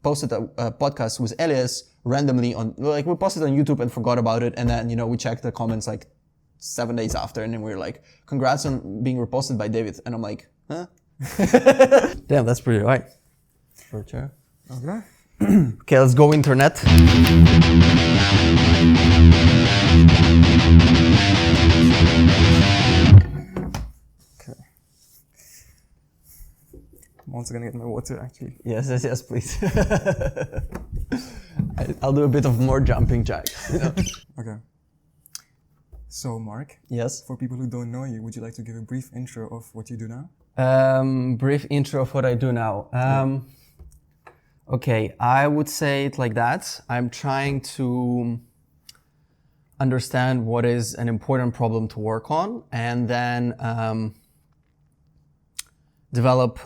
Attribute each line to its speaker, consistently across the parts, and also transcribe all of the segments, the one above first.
Speaker 1: posted a podcast with Elias randomly we posted on YouTube and forgot about it. And then, we checked the comments like 7 days after. And then we were like, congrats on being reposted by David. And I'm like, huh? Damn, that's pretty right. For a chair.
Speaker 2: Okay.
Speaker 1: Okay, let's go internet.
Speaker 2: Okay. I'm also gonna get my water actually.
Speaker 1: Yes, please. I'll do a bit of more jumping jacks.
Speaker 2: Okay. So, Mark.
Speaker 1: Yes.
Speaker 2: For people who don't know you, would you like to give a brief intro of what you do now?
Speaker 1: Brief intro of what I do now. Okay, I would say it like that. I'm trying to understand what is an important problem to work on, and then develop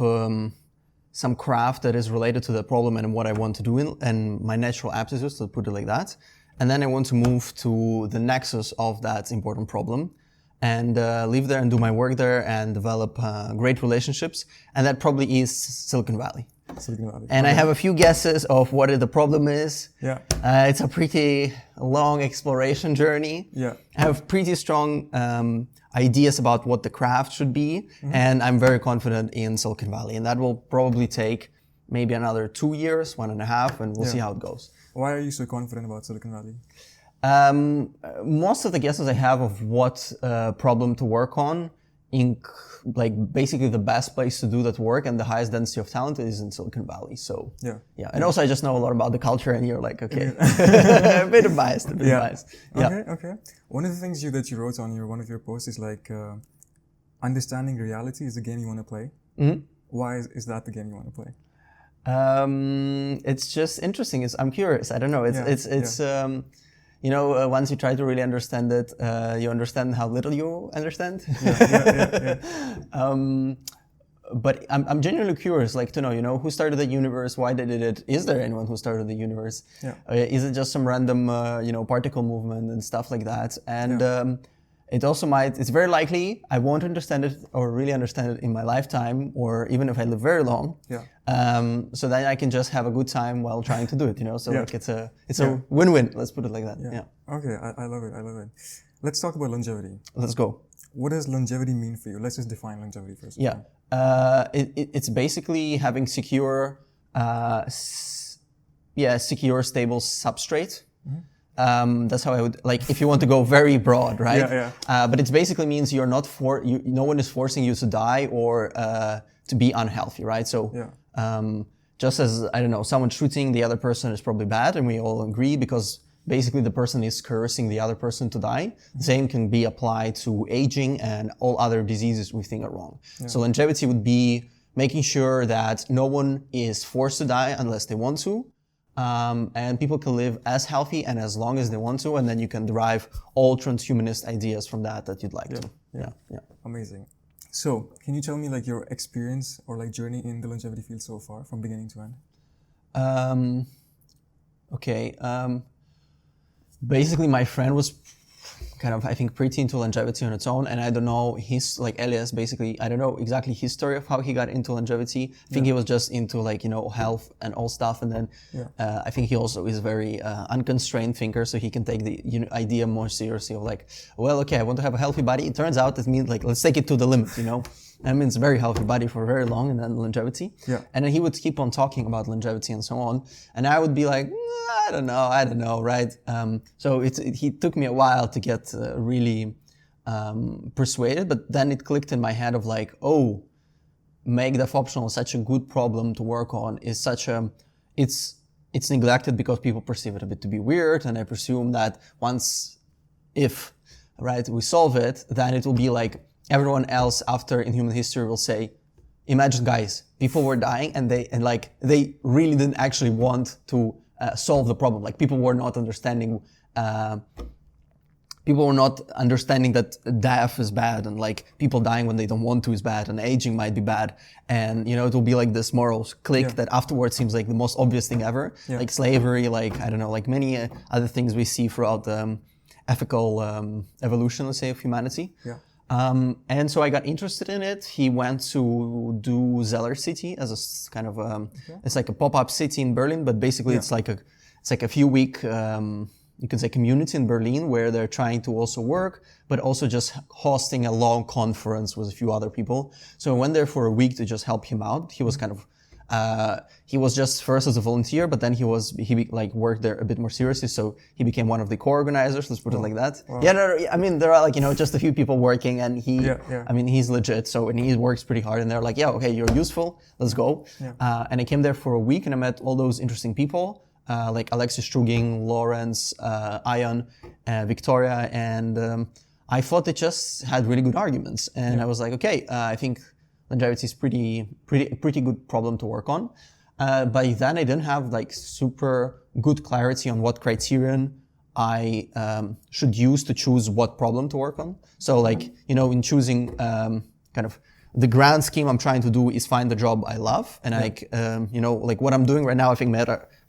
Speaker 1: some craft that is related to the problem and what I want to do and my natural aptitudes, to put it like that. And then I want to move to the nexus of that important problem and live there and do my work there and develop great relationships. And that probably is Silicon Valley. And I have a few guesses of what the problem is.
Speaker 2: Yeah.
Speaker 1: It's a pretty long exploration journey.
Speaker 2: Yeah.
Speaker 1: I have pretty strong ideas about what the craft should be. And I'm very confident in Silicon Valley. And that will probably take maybe another 2 years, 1.5, and we'll see how it goes.
Speaker 2: Why are you so confident about Silicon Valley?
Speaker 1: Most of the guesses I have of what problem to work on, basically the best place to do that work and the highest density of talent is in Silicon Valley. So yeah. And also I just know a lot about the culture, and you're like, okay, a bit biased.
Speaker 2: Okay. One of the things that you wrote on one of your posts is like, understanding reality is the game you want to play.
Speaker 1: Mm-hmm.
Speaker 2: Why is that the game you want to play?
Speaker 1: It's just interesting. I'm curious. I don't know. Once you try to really understand it, you understand how little you understand. But I'm genuinely curious, like to know, who started the universe, why they did it, is there anyone who started the universe? Is it just some random, particle movement and stuff like that? And it also it's very likely I won't understand it or really understand it in my lifetime, or even if I live very long. So then I can just have a good time while trying to do it, So like it's a win-win. Let's put it like that.
Speaker 2: Okay, I love it. Let's talk about longevity.
Speaker 1: Let's go.
Speaker 2: What does longevity mean for you? Let's just define longevity first.
Speaker 1: It's basically having secure, secure, stable substrate. That's how I would, if you want to go very broad, right? But it basically means you're not no one is forcing you to die or to be unhealthy, right? So just as, I don't know, someone shooting the other person is probably bad, and we all agree, because basically the person is cursing the other person to die. The same can be applied to aging and all other diseases we think are wrong. So longevity would be making sure that no one is forced to die unless they want to. And people can live as healthy and as long as they want to, and then you can derive all transhumanist ideas from that you'd like to.
Speaker 2: Amazing. So, can you tell me your experience or journey in the longevity field so far, from beginning to end?
Speaker 1: Okay. Basically, my friend was kind of, I think, pretty into longevity on its own, and I don't know Elias, basically, I don't know exactly his story of how he got into longevity. I think he was just into health and all stuff, and then I think he also is a very unconstrained thinker, so he can take the idea more seriously of I want to have a healthy body. It turns out it means let's take it to the limit, That means very healthy body for very long, and then longevity. And then he would keep on talking about longevity and so on, and I would be like, I don't know, right? So he took me a while to get really persuaded, but then it clicked in my head of make DEF optional such a good problem to work on is it's neglected because people perceive it a bit to be weird, and I presume that if we solve it, then it will be like everyone else after in human history will say, imagine guys, people were dying and they really didn't actually want to solve the problem. People were not understanding. People were not understanding that death is bad, and people dying when they don't want to is bad, and aging might be bad, and it will be this moral click that afterwards seems like the most obvious thing ever, like slavery, I don't know, many other things we see throughout the ethical evolution, let's say, of humanity. And so I got interested in it. He went to do Zeller City as a kind of it's like a pop-up city in Berlin, but basically it's like a few week you can say community in Berlin where they're trying to also work, but also just hosting a long conference with a few other people. So I went there for a week to just help him out. He was kind of he was just first as a volunteer, but then he worked there a bit more seriously. So he became one of the co-organizers. Let's put it like that. Wow. Yeah, no, I mean there are like just a few people working, and I mean he's legit. So and he works pretty hard, and they're like, yeah, okay, you're useful. Let's go. Yeah. And I came there for a week, and I met all those interesting people. Like Alexis Struging, Lawrence, Ion, Victoria, and I thought they just had really good arguments. And I was like, okay, I think longevity is pretty good problem to work on. By then, I didn't have like super good clarity on what criterion I should use to choose what problem to work on. So like, in choosing kind of the grand scheme I'm trying to do is find the job I love. And like what I'm doing right now, I think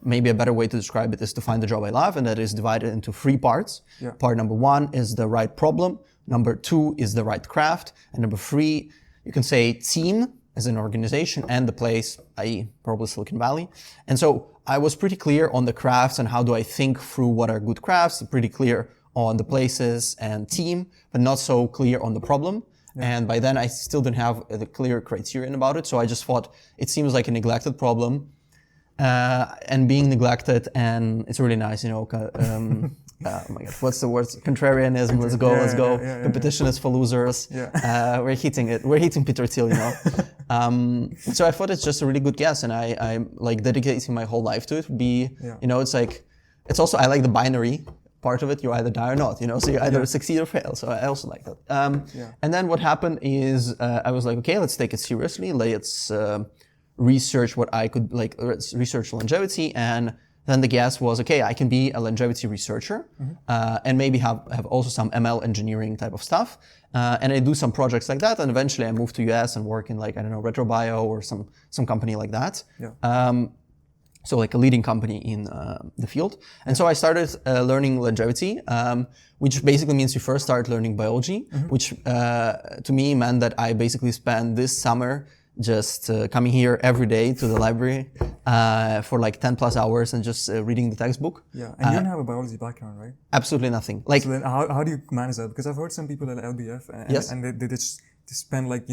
Speaker 1: maybe a better way to describe it is to find the job I love, and that is divided into 3 parts. Yeah. Part number 1 is the right problem. Number 2 is the right craft. And number 3, you can say team as an organization and the place, i.e. probably Silicon Valley. And so I was pretty clear on the crafts and how do I think through what are good crafts, pretty clear on the places and team, but not so clear on the problem. Yeah. And by then I still didn't have the clear criterion about it. So I just thought it seems like a neglected problem. And being neglected, and it's really nice, oh my God, what's the word? Contrarianism. Let's go. Yeah, competition is for losers. Yeah. We're hitting Peter Thiel, So I thought it's just a really good guess, and I'm like dedicating my whole life to it. It's like, it's also, I like the binary part of it. You either die or not, so you either succeed or fail. So I also like that. And then what happened is, I was like, okay, let's take it seriously. Let's research what I could research longevity, and then the guess was, okay, I can be a longevity researcher, and maybe have also some ML engineering type of stuff, and I do some projects like that, and eventually I moved to US and work in RetroBio or some company like that. So like a leading company in the field. And so I started learning longevity, which basically means you first start learning biology, which to me meant that I basically spent this summer just coming here every day to the library for like 10 plus hours and just reading the textbook. Yeah,
Speaker 2: and you don't have a biology background, right?
Speaker 1: Absolutely nothing.
Speaker 2: So then how do you manage that? Because I've heard some people at LBF and they just spend like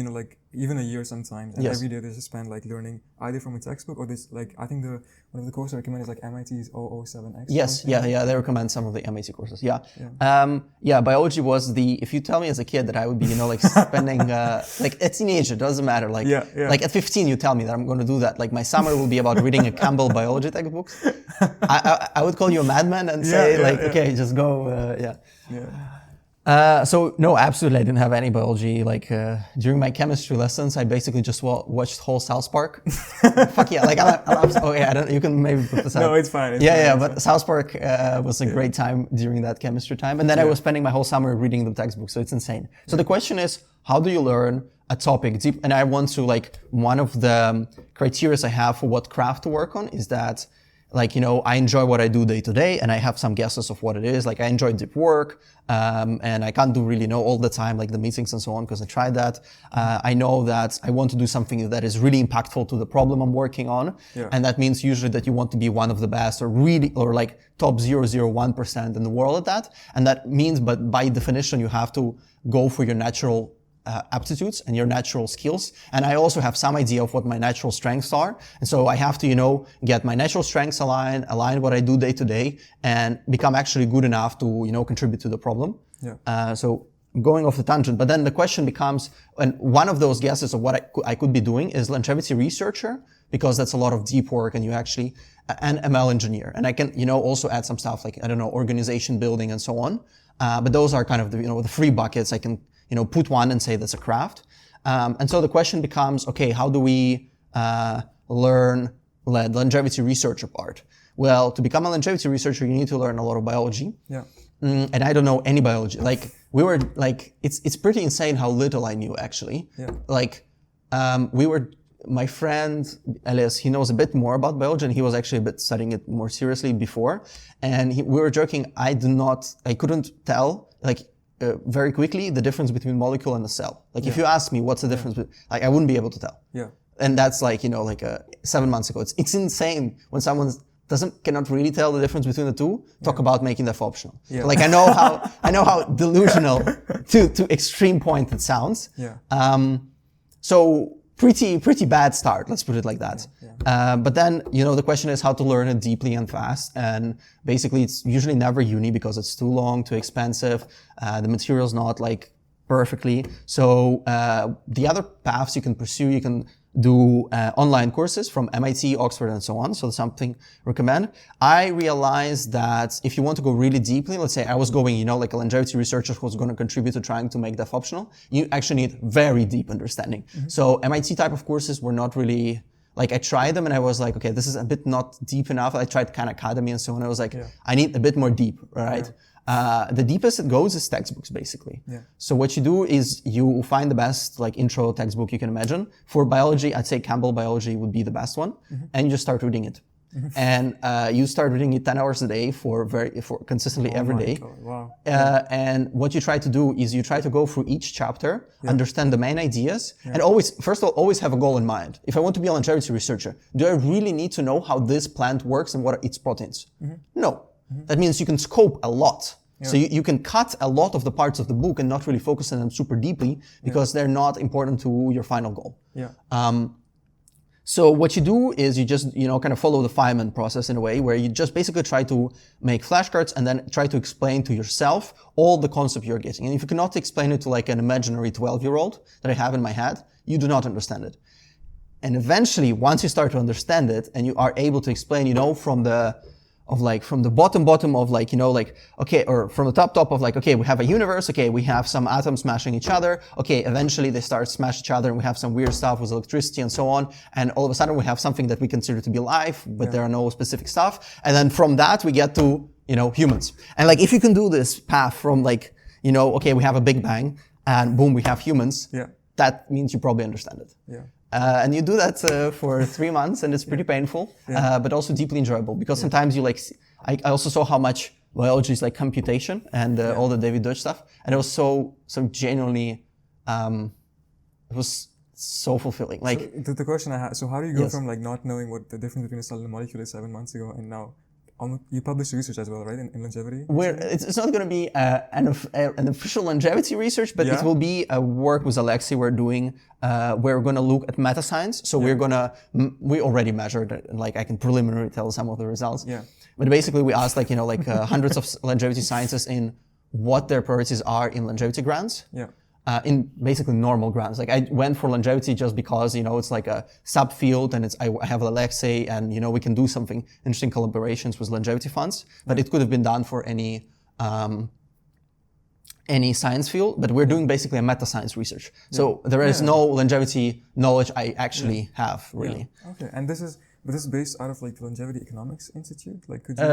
Speaker 2: even a year sometimes, and every day they just spend like learning either from a textbook or this I think one of the courses I recommend is like MIT's 007X.
Speaker 1: Yes, they recommend some of the MIT courses. Biology was if you tell me as a kid that I would be spending like a teenager, doesn't matter, like at 15 you tell me that I'm going to do that, like my summer will be about reading a Campbell biology textbook. I would call you a madman and say okay, just go. So no, absolutely, I didn't have any biology. During my chemistry lessons, I basically just watched whole South Park. Fuck yeah, I love. You can maybe put this out.
Speaker 2: No, it's fine.
Speaker 1: But South Park was a great time during that chemistry time, and then I was spending my whole summer reading the textbook. So it's insane. So the question is, how do you learn a topic deep? And I want to one of the criteria I have for what craft to work on is that. I enjoy what I do day to day, and I have some guesses of what it is. I enjoy deep work, and I can't do really all the time, the meetings and so on, because I tried that. I know that I want to do something that is really impactful to the problem I'm working on. Yeah. And that means usually that you want to be one of the best or top 0.001% in the world at that. And that means, but by definition, you have to go for your natural aptitudes and your natural skills. And I also have some idea of what my natural strengths are. And so I have to, get my natural strengths align what I do day to day and become actually good enough to, contribute to the problem. Yeah. So I'm going off the tangent, but then the question becomes, and one of those guesses of what I could be doing is longevity researcher, because that's a lot of deep work and you actually, an ML engineer. And I can, also add some stuff organization building and so on. But those are kind of the 3 buckets. I can, put one and say that's a craft. And so the question becomes, okay, how do we learn the longevity researcher part? Well, to become a longevity researcher, you need to learn a lot of biology. Yeah. And I don't know any biology. It's pretty insane how little I knew actually. Yeah. My friend Elias, he knows a bit more about biology, and he was actually a bit studying it more seriously before. And we were joking. I couldn't tell. very quickly the difference between molecule and a cell. Like if you ask me what's the difference, like I wouldn't be able to tell.
Speaker 2: Yeah.
Speaker 1: And that's like, 7 months ago. It's insane when someone cannot really tell the difference between the two, talk about making that optional. Yeah. Like I know how delusional to extreme point it sounds.
Speaker 2: Yeah.
Speaker 1: So pretty bad start, let's put it like that.
Speaker 2: Yeah.
Speaker 1: But then, the question is how to learn it deeply and fast. And basically it's usually never uni because it's too long, too expensive. The material's not like perfectly. So, the other paths you can pursue, you can do online courses from MIT, Oxford, and so on. So that's something I recommend. I realized that if you want to go really deeply, let's say I was going, like a longevity researcher who's going to contribute to trying to make that optional, you actually need very deep understanding. Mm-hmm. So MIT type of courses were not really, like I tried them and I was like, okay, this is a bit not deep enough. I tried Khan Academy and so on. I was like, I need a bit more deep, right? Yeah. The deepest it goes is textbooks, basically. Yeah. So what you do is you find the best like intro textbook you can imagine. For biology, I'd say Campbell Biology would be the best one. Mm-hmm. And you just start reading it. Mm-hmm. And you start reading it 10 hours a day for consistently every day.
Speaker 2: God. Wow.
Speaker 1: And what you try to do is you try to go through each chapter, understand the main ideas, and first of all, always have a goal in mind. If I want to be a longevity researcher, do I really need to know how this plant works and what are its proteins? Mm-hmm. No. Mm-hmm. That means you can scope a lot. Yeah. So you can cut a lot of the parts of the book and not really focus on them super deeply because they're not important to your final goal.
Speaker 2: Yeah.
Speaker 1: So what you do is you just, kind of follow the Feynman process in a way where you just basically try to make flashcards and then try to explain to yourself all the concept you're getting. And if you cannot explain it to like an imaginary 12-year-old that I have in my head, you do not understand it. And eventually, once you start to understand it and you are able to explain, from the bottom of like, okay, or from the top of like, okay, we have a universe, okay, we have some atoms smashing each other, okay, eventually they start to smash each other and we have some weird stuff with electricity and so on, and all of a sudden we have something that we consider to be life, but there are no specific stuff, and then from that we get to, humans. And like, if you can do this path from like, okay, we have a Big Bang, and boom, we have humans, that means you probably understand it.
Speaker 2: Yeah.
Speaker 1: And you do that for 3 months, and it's pretty painful, but also deeply enjoyable because sometimes you like. I also saw how much biology is like computation and all the David Deutsch stuff, and it was so genuinely, it was so fulfilling. Like
Speaker 2: so the question I had. So how do you go from like not knowing what the difference between a cell and a molecule is 7 months ago, and now you publish research as well, right, in longevity?
Speaker 1: It's not going to be an official longevity research, but it will be a work with Alexei we're doing. We're going to look at meta science. So we already measured it, and like I can preliminarily tell some of the results.
Speaker 2: Yeah.
Speaker 1: But basically we asked hundreds of longevity scientists in what their priorities are in longevity grants.
Speaker 2: Yeah.
Speaker 1: In basically normal grants. Like I went for longevity just because, it's like a subfield and I have Alexei and, we can do something interesting collaborations with longevity funds, but it could have been done for any science field, but we're doing basically a meta science research. So there is no longevity knowledge I actually have really.
Speaker 2: Yeah. Okay. And this is based out of like the Longevity Economics Institute. Like, could you?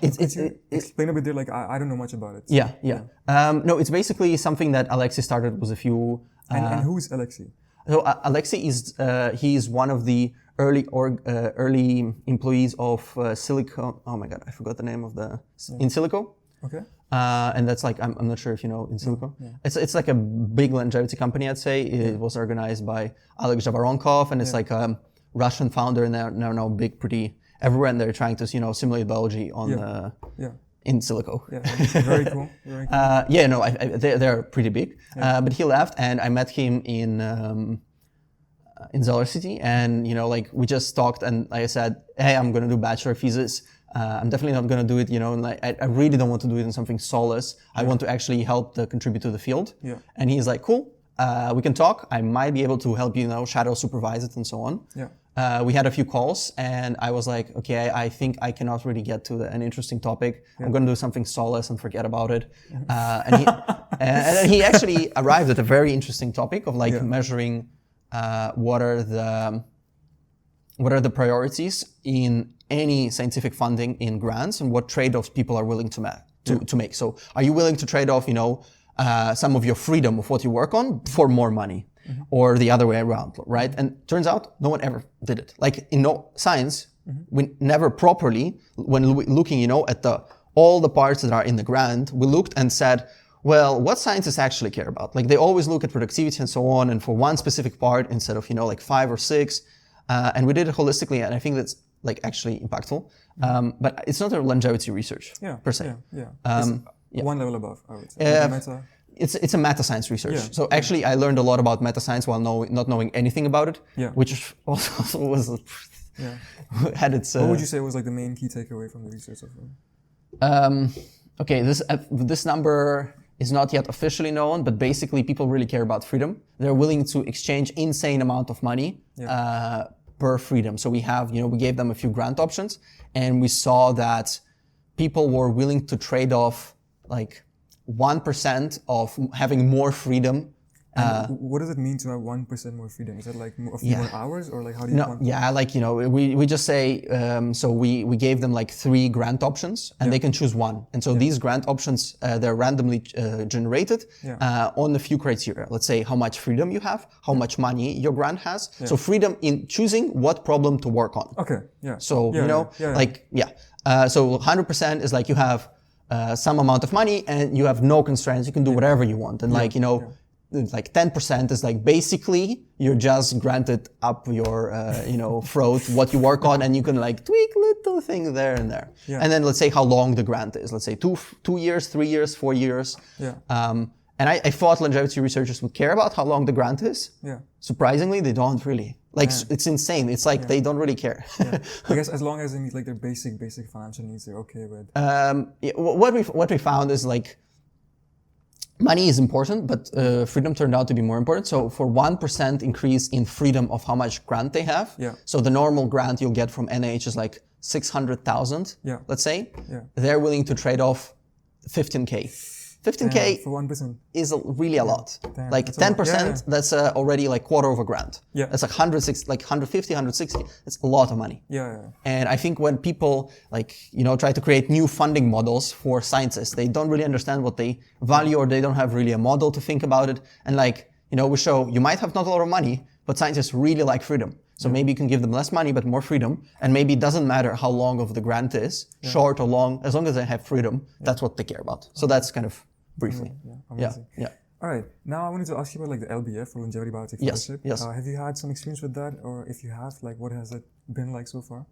Speaker 1: It's
Speaker 2: explain a bit there. Like, I don't know much about it.
Speaker 1: So. No, it's basically something that Alexei started with a few.
Speaker 2: And who is Alexei?
Speaker 1: So Alexei is he is one of the early employees of Silicon. Oh my God, I forgot the name of the In Silico.
Speaker 2: Okay.
Speaker 1: And that's like I'm not sure if you know In Silico. Yeah. It's like a big longevity company, I'd say. It was organized by Alex Zhavoronkov, and it's like a Russian founder, and they're now big, pretty everywhere, and they're trying to simulate biology on In Silico.
Speaker 2: Yeah, very cool. Very cool.
Speaker 1: They're pretty big. Yeah. But he left, and I met him in Zoller City, and we just talked, and like I said, hey, I'm gonna do bachelor thesis. I'm definitely not gonna do it, and like I really don't want to do it in something soulless. I want to actually help contribute to the field.
Speaker 2: Yeah.
Speaker 1: And he's like, cool. We can talk. I might be able to help you, shadow supervise it and so on.
Speaker 2: Yeah.
Speaker 1: We had a few calls, and I was like, okay, I think I cannot really get to an interesting topic. Yeah. I'm going to do something soulless and forget about it. And then he actually arrived at a very interesting topic of measuring what are the priorities in any scientific funding in grants and what trade-offs people are willing to make. So are you willing to trade off, some of your freedom of what you work on for more money, or the other way around, right? And turns out no one ever did it. Like in science, we never properly, when looking, at all the parts that are in the grant, we looked and said, Well, what scientists actually care about? Like they always look at productivity and so on, and for one specific part instead of, like 5 or 6. And we did it holistically, and I think that's like actually impactful. But it's not a longevity research per se.
Speaker 2: One level above, I would say.
Speaker 1: It's a meta science research. So actually, I learned a lot about meta science while not knowing anything about it, which also was had its.
Speaker 2: What would you say was like the main key takeaway from the research so far?
Speaker 1: Okay, this number is not yet officially known, but basically people really care about freedom. They're willing to exchange insane amount of money per freedom. So we have, we gave them a few grant options, and we saw that people were willing to trade off like 1% of having more freedom.
Speaker 2: What does it mean to have 1% more freedom? Is that like a few more hours, or like how do you?
Speaker 1: We just say, so we gave them like 3 grant options, and they can choose one. And so these grant options, they're randomly generated on a few criteria. Let's say how much freedom you have, how much money your grant has. So freedom in choosing what problem to work on.
Speaker 2: Okay. Yeah.
Speaker 1: So so 100% is like you have some amount of money and you have no constraints. You can do whatever you want, and like 10% is like basically you're just granted up your throat what you work on, and you can like tweak little things there and there. And then let's say how long the grant is. Let's say 2 years, 3 years, 4 years. And I thought longevity researchers would care about how long the grant is. Surprisingly, they don't really. Like it's insane. It's like they don't really care.
Speaker 2: I guess as long as they meet like their basic financial needs, they're okay with.
Speaker 1: What we found is like. Money is important, but freedom turned out to be more important. So for 1% increase in freedom of how much grant they have, so the normal grant you'll get from NIH is like 600,000, let's say, they're willing to trade off 15K. 15K
Speaker 2: for 1%
Speaker 1: is really a lot.
Speaker 2: Damn,
Speaker 1: like 10%, that's already like quarter of a grant. That's like 150, 160. It's a lot of money. And I think when people try to create new funding models for scientists, they don't really understand what they value, or they don't have really a model to think about it. And we show you might have not a lot of money, but scientists really like freedom. So maybe you can give them less money, but more freedom. And maybe it doesn't matter how long of the grant is, short or long, as long as they have freedom, that's what they care about. So that's kind of briefly.
Speaker 2: Amazing. All right. Now I wanted to ask you about like the LBF, for Longevity Biotech Fellowship.
Speaker 1: Yes.
Speaker 2: Have you had some experience with that, or if you have, like, what has it been like so far?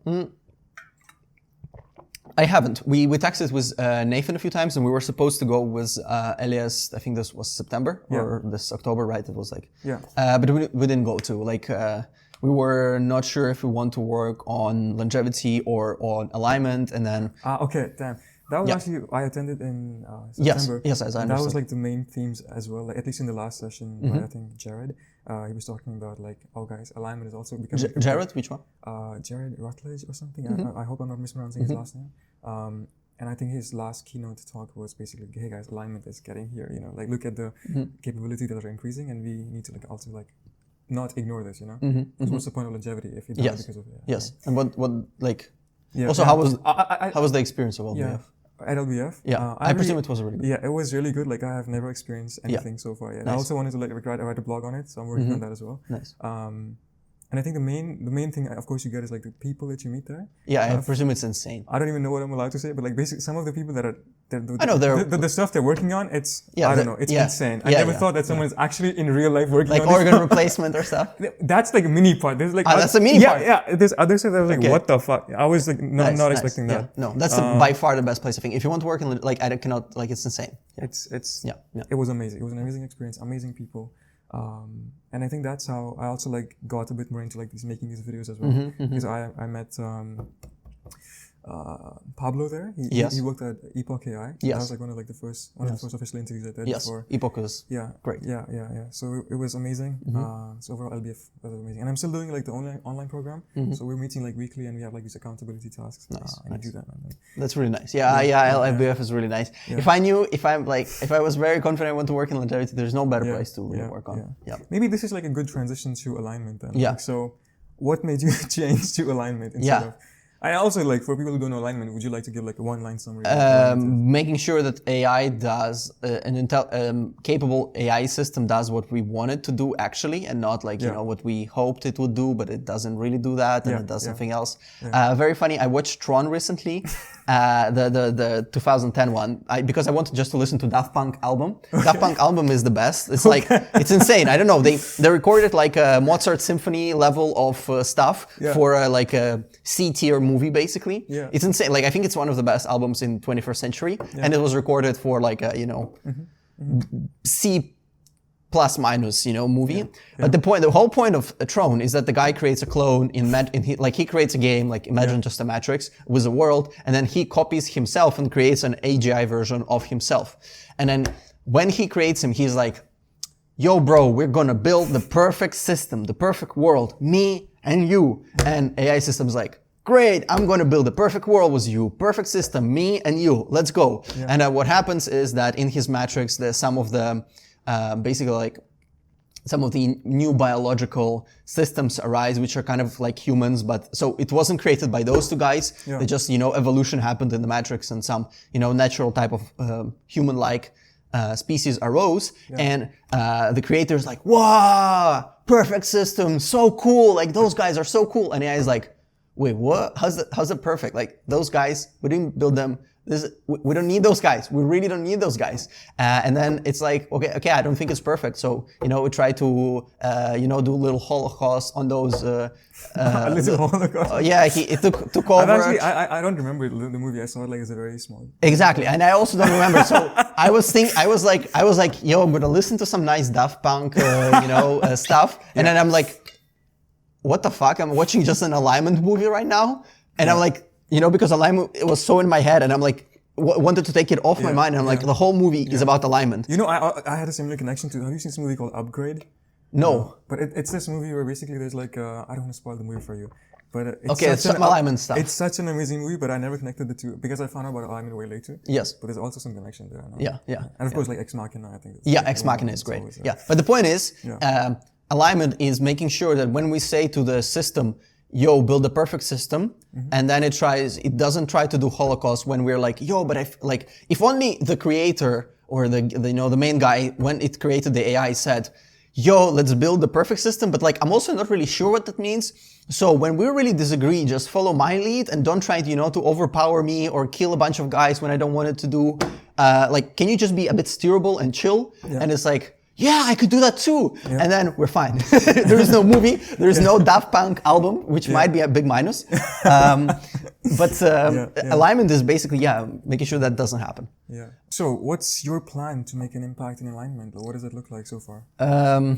Speaker 1: I haven't. We texted with Nathan a few times, and we were supposed to go with Elias. I think this was September or this October, right? It was like. But we didn't go to we were not sure if we want to work on longevity or on alignment, and then.
Speaker 2: Okay. Damn. That was actually, I attended in September.
Speaker 1: Yes, as I understand.
Speaker 2: That was like the main themes as well, like, at least in the last session by, I think, Jared. He was talking about like, guys, alignment is also becoming...
Speaker 1: Jared, which one?
Speaker 2: Jared Rutledge or something. I hope I'm not mispronouncing his last name. And I think his last keynote talk was basically, hey guys, alignment is getting here, like look at the capability that are increasing, and we need to like also like not ignore this, Because what's the point of longevity if you die because of it?
Speaker 1: Yes. And what like... Also, how was the experience of LBF?
Speaker 2: At LBF?
Speaker 1: I presume it was really good.
Speaker 2: Yeah, it was really good. Like, I have never experieed anything so far yet. Nice. I also wanted to write a blog on it, so I'm working on that as well.
Speaker 1: Nice.
Speaker 2: And I think the main thing, of course, you get is like the people that you meet there.
Speaker 1: Yeah, I presume it's insane.
Speaker 2: I don't even know what I'm allowed to say, but like basically some of the people that are the stuff they're working on, it's insane. I never thought that someone is actually in real life working
Speaker 1: on organ replacement or stuff.
Speaker 2: That's like a mini part. There's like
Speaker 1: that's a mini part.
Speaker 2: Yeah. There's other stuff that was like, what the fuck? I was like not expecting that.
Speaker 1: Yeah. No, that's by far the best place I think. If you want to work in I cannot it's insane.
Speaker 2: It was amazing. It was an amazing experience. Amazing people. And I think that's how I also like got a bit more into like making these videos as well, because I met Pablo there. He worked at Epoch AI. That was like one of the first official interviews I did before.
Speaker 1: Epoch was great.
Speaker 2: Yeah. So it was amazing. So overall LBF was amazing, and I'm still doing like the online program. So we're meeting like weekly, and we have like these accountability tasks. And I do that.
Speaker 1: That's really nice. LBF is really nice. If I was very confident I want to work in longevity, there's no better place to work on.
Speaker 2: Maybe this is like a good transition to alignment then. Like, so what made you change to alignment instead of... I also like, for people who don't know alignment, would you like to give like a one-line summary?
Speaker 1: Making sure that AI does capable AI system does what we want it to do actually, and not like what we hoped it would do, but it doesn't really do that, and it does something else. Very funny. I watched Tron recently, the 2010 one, because I wanted just to listen to Daft Punk album. Okay. Daft Punk album is the best. It's like, it's insane. I don't know. They recorded like a Mozart symphony level of stuff for like a C tier movie, basically. Yeah. It's insane. Like, I think it's one of the best albums in 21st century. Yeah. And it was recorded for like a, C plus minus, movie. Yeah. But the whole point of Tron is that the guy creates a clone he creates a game, like imagine just a Matrix with a world, and then he copies himself and creates an AGI version of himself. And then when he creates him, he's like, yo, bro, we're gonna build the perfect system, the perfect world, me and you. And AI system's like, great, I'm gonna build a perfect world with you, perfect system, me and you, let's go. Yeah. And what happens is that in his Matrix, there's some of the basically like some of the new biological systems arise, which are kind of like humans, but so it wasn't created by those two guys. Yeah. They just, evolution happened in the Matrix and some, natural type of human-like species arose. Yeah. And the creator's like, wow, perfect system, so cool. Like those guys are so cool. And AI is like, wait, what? How's that perfect? Like those guys, we didn't build them. We don't need those guys. We really don't need those guys. And then it's like, okay, I don't think it's perfect. So, we try to, do a little holocaust on those.
Speaker 2: A little holocaust.
Speaker 1: Yeah, it took over.
Speaker 2: I don't remember the movie. I saw it like as a very small.
Speaker 1: Exactly. And I also don't remember. So I was like, yo, I'm going to listen to some nice Daft Punk, stuff. And then I'm like, what the fuck? I'm watching just an alignment movie right now. And I'm like, because alignment, it was so in my head, and I'm like, wanted to take it off my mind, and I'm like, the whole movie is about alignment.
Speaker 2: I had a similar connection to, have you seen this movie called Upgrade?
Speaker 1: No.
Speaker 2: But it's this movie where basically there's like, I don't want to spoil the movie for you, but
Speaker 1: it's some alignment stuff.
Speaker 2: It's such an amazing movie, but I never connected the two, because I found out about alignment way later.
Speaker 1: Yes.
Speaker 2: But there's also some connection there. No?
Speaker 1: Yeah.
Speaker 2: And of course, like Ex Machina, I think.
Speaker 1: Ex Machina is great. But the point is, alignment is making sure that when we say to the system, yo, build a perfect system, and then it doesn't try to do Holocaust when we're like, yo, but if only the creator or the main guy, when it created the AI, said, yo, let's build the perfect system, but like, I'm also not really sure what that means. So when we really disagree, just follow my lead and don't try to overpower me or kill a bunch of guys when I don't want it to do. Can you just be a bit steerable and chill? Yeah. And it's like, yeah, I could do that too. Yeah. And then we're fine. There is no movie. There is no Daft Punk album, which might be a big minus. But alignment is basically, making sure that doesn't happen.
Speaker 2: Yeah. So what's your plan to make an impact in alignment? Or what does it look like so far?
Speaker 1: To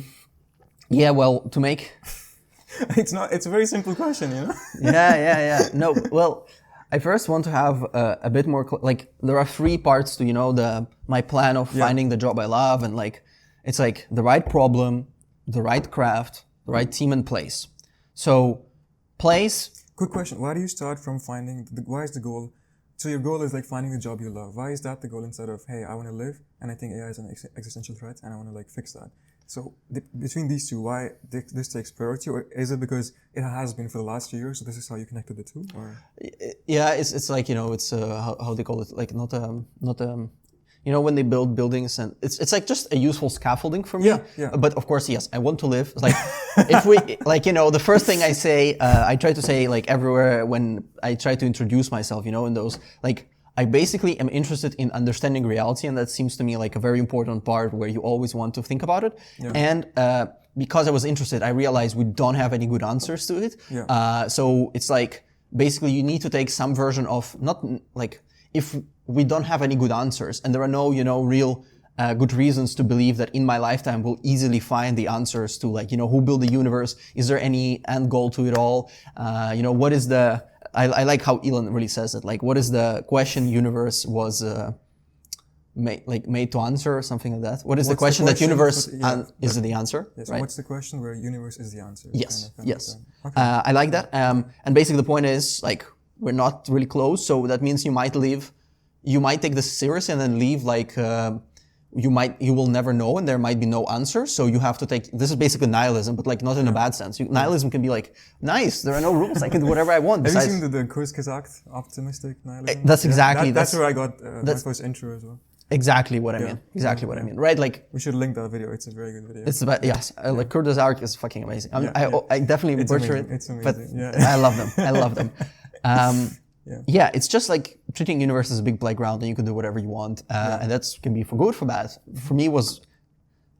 Speaker 1: make...
Speaker 2: It's a very simple question,
Speaker 1: Yeah. No, well, I first want to have a bit more, there are 3 parts to, my plan of finding the job I love, and it's like the right problem, the right craft, the right team and place. So, place.
Speaker 2: Quick question. Why do you start from why is the goal? So your goal is like finding the job you love. Why is that the goal instead of, hey, I want to live and I think AI is an existential threat and I want to fix that? So between these two, why this takes priority, or is it because it has been for the last few years? So this is how you connected the two? Or?
Speaker 1: Yeah, it's like, it's how they call it, like not when they build buildings, and it's like just a useful scaffolding for me. Yeah. But of course, yes, I want to live. It's like, if we, the first thing I say, I try to say everywhere when I try to introduce myself, in those, I basically am interested in understanding reality, and that seems to me like a very important part where you always want to think about it. Yeah. And because I was interested, I realized we don't have any good answers to it. Yeah. So it's like, basically you need to take some version of, not if we don't have any good answers, and there are no, real good reasons to believe that in my lifetime we'll easily find the answers to who built the universe? Is there any end goal to it all? What is the, I like how Elon really says it, what is the question universe was made to answer, or something like that? What is the question that universe is the answer?
Speaker 2: Yes,
Speaker 1: right?
Speaker 2: What's the question where universe is the answer?
Speaker 1: Yes, yes. Okay. I like that. And basically the point is, we're not really close, so that means you might take this seriously and then leave, you will never know, and there might be no answer, so you have to take, this is basically nihilism, but not in a bad sense. Nihilism can be nice, there are no rules, I can do whatever I want.
Speaker 2: Have you seen the Kagach optimistic nihilism?
Speaker 1: That's exactly,
Speaker 2: that's where I got my first intro as well.
Speaker 1: Exactly what I mean. Exactly what I mean. Right?
Speaker 2: We should link that video. It's a very good video.
Speaker 1: It's about, yes. Kagach is fucking amazing. I definitely butcher it.
Speaker 2: It's amazing.
Speaker 1: But I love them. It's just treating universe as a big playground and you can do whatever you want. And that can be for good, for bad. For me was,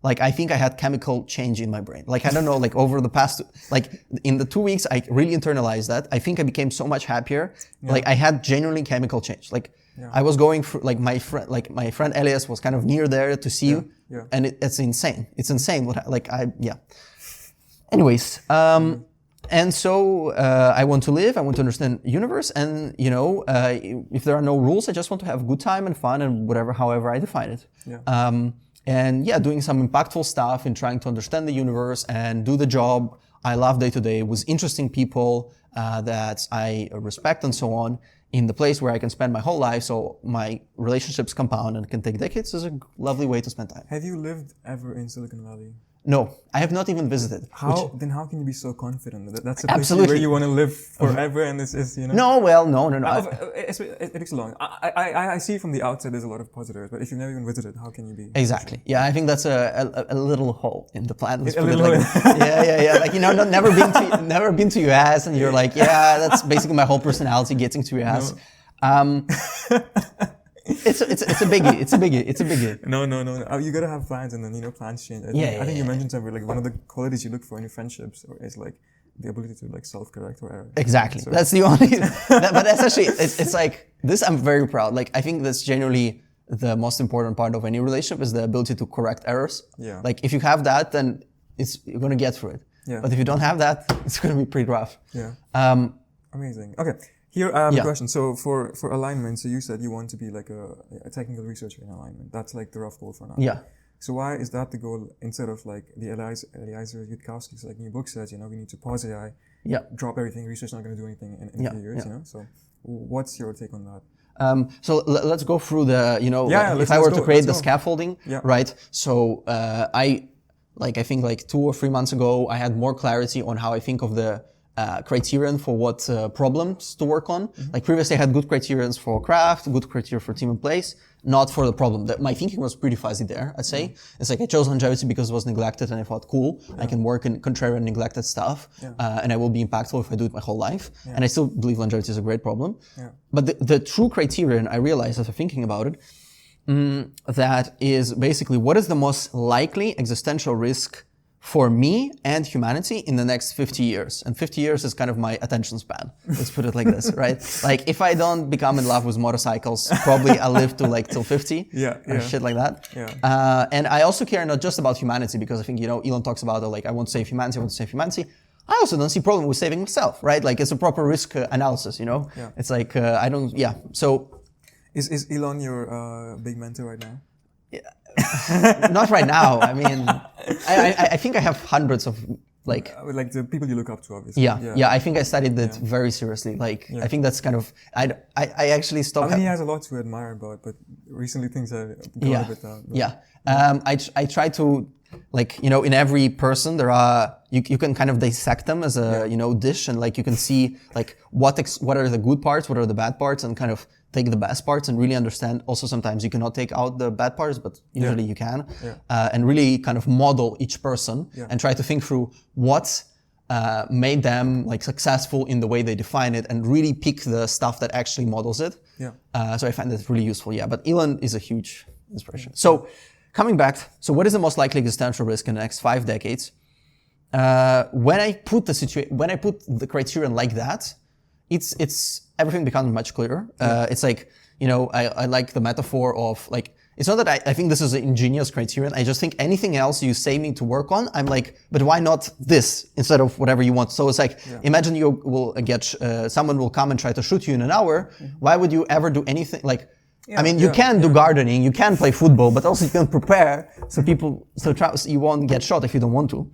Speaker 1: like, I think I had chemical change in my brain. Like, I don't know, like over the past, like in the 2 weeks, I really internalized that. I think I became so much happier. Like I had genuinely chemical change. Like I was going through, like my friend Elias was kind of near there to see you. And it's insane. It's insane Anyways, and so I want to live, I want to understand universe, and if there are no rules, I just want to have a good time and fun and whatever, however I define it. And doing some impactful stuff in trying to understand the universe and do the job I love day to day with interesting people that I respect and so on, in the place where I can spend my whole life, so my relationships compound and can take decades, is a lovely way to spend time.
Speaker 2: Have you lived ever in Silicon Valley?
Speaker 1: No, I have not even visited.
Speaker 2: Then how can you be so confident that that's a place where you want to live forever and this is,
Speaker 1: No, well, no.
Speaker 2: It takes long. I see from the outside there's a lot of positives, but if you've never even visited, how can you be?
Speaker 1: Exactly. Yeah, I think that's a little hole in the plan.
Speaker 2: A little hole.
Speaker 1: Yeah. Like, never been to US, and you're like, that's basically my whole personality, getting to US. It's a biggie. It's a biggie.
Speaker 2: No. You gotta have plans, and then plans change. I think you mentioned somewhere like one of the qualities you look for in your friendships is like the ability to like self-correct or error.
Speaker 1: Exactly. So. That's the only. But essentially, it's like this. I'm very proud. Like I think that's genuinely the most important part of any relationship is the ability to correct errors.
Speaker 2: Yeah.
Speaker 1: Like if you have that, then you're gonna get through it.
Speaker 2: Yeah.
Speaker 1: But if you don't have that, it's gonna be pretty rough.
Speaker 2: Yeah. Amazing. Okay. Here I have a question. So for alignment, so you said you want to be like a technical researcher in alignment. That's like the rough goal for now.
Speaker 1: Yeah.
Speaker 2: So why is that the goal instead of like the Eliezer Yudkowsky's like new book says, we need to pause AI, drop everything, research not going to do anything in a few years, So what's your take on that?
Speaker 1: So let's go through the, if I were to create the scaffolding, right? So I think like 2 or 3 months ago, I had more clarity on how I think of the criterion for what problems to work on. Like previously I had good criterions for craft, good criteria for team and place, not for the problem. My thinking was pretty fuzzy there, I'd say. It's like I chose longevity because it was neglected and I thought, cool, I can work in contrarian neglected stuff and I will be impactful if I do it my whole life. And I still believe longevity is a great problem. But the true criterion I realized after thinking about it, that is basically what is the most likely existential risk for me and humanity in the next 50 years. And 50 years is kind of my attention span. Let's put it like this, right? Like if I don't become in love with motorcycles, probably I'll live to like till 50. Shit like that. And I also care not just about humanity because I think, Elon talks about like, I want to save humanity, I want to save humanity. I also don't see problem with saving myself, right? Like it's a proper risk analysis, It's like, So.
Speaker 2: Is Elon your big mentor right now?
Speaker 1: Not right now. I mean, I think I have hundreds of like
Speaker 2: the people you look up to, obviously.
Speaker 1: I think I studied it very seriously. Like I think that's kind of I actually stopped.
Speaker 2: I mean, he has a lot to admire about, but recently things have gone a bit down.
Speaker 1: I try to like in every person there are you can kind of dissect them as a dish, and like you can see like what are the good parts, what are the bad parts, and kind of take the best parts and really understand. Also, sometimes you cannot take out the bad parts, but usually you can, and really kind of model each person and try to think through what made them like successful in the way they define it, and really pick the stuff that actually models it. So I find that really useful. But Elon is a huge inspiration. So coming back, so what is the most likely existential risk in the next 5 decades? When I put the criterion like that, it's everything becomes much clearer. It's like, I like the metaphor of like, it's not that I think this is an ingenious criterion. I just think anything else you say me to work on, I'm like, but why not this instead of whatever you want? So it's like, imagine you will get, someone will come and try to shoot you in an hour. Why would you ever do anything like, you can do gardening, you can play football, but also you can prepare so you won't get shot if you don't want to.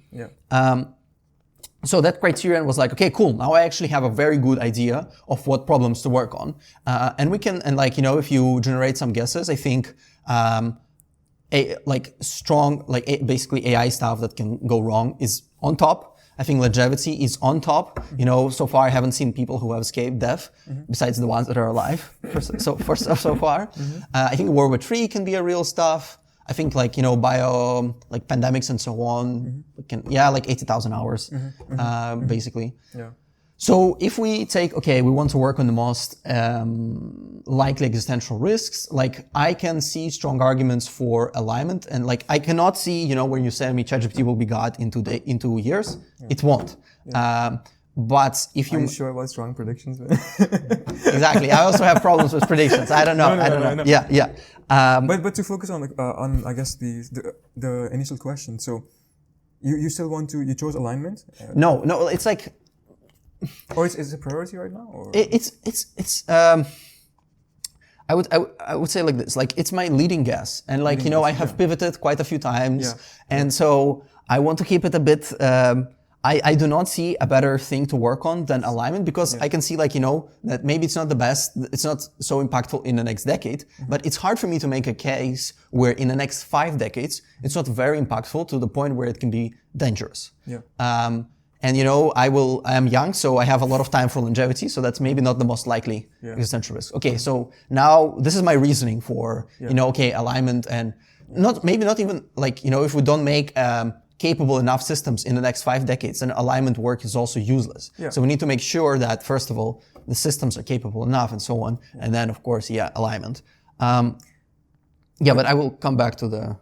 Speaker 1: So that criterion was like, okay, cool. Now I actually have a very good idea of what problems to work on. And we can, if you generate some guesses, I think, basically AI stuff that can go wrong is on top. I think longevity is on top. So far I haven't seen people who have escaped death, besides the ones that are alive so far. I think World War III can be a real stuff. I think pandemics and so on, like 80,000 hours, basically. So if we take, okay, we want to work on the most likely existential risks, like I can see strong arguments for alignment, and like I cannot see, you know, when you say me ChatGPT will be God in 2 years, it won't. But if you...
Speaker 2: Are you sure about strong predictions?
Speaker 1: Exactly. I also have problems with predictions. I don't know. I don't know. Yeah.
Speaker 2: But to focus on I guess the initial question. So you still want to, you chose alignment?
Speaker 1: No, it's like...
Speaker 2: Or is it a priority right now? Or?
Speaker 1: I would say like this, like it's my leading guess, and like you know I have pivoted quite a few times, and so I want to keep it a bit. I do not see a better thing to work on than alignment, because I can see like you know that maybe it's not the best, it's not so impactful in the next decade, but it's hard for me to make a case where in the next 5 decades it's not very impactful to the point where it can be dangerous. And you know, I am young, so I have a lot of time for longevity, so that's maybe not the most likely existential risk. Okay, so now this is my reasoning for, you know, okay, alignment, and maybe not even like, you know, if we don't make capable enough systems in the next 5 decades, then alignment work is also useless. So we need to make sure that, first of all, the systems are capable enough and so on, and then of course, alignment. But I will come back to the...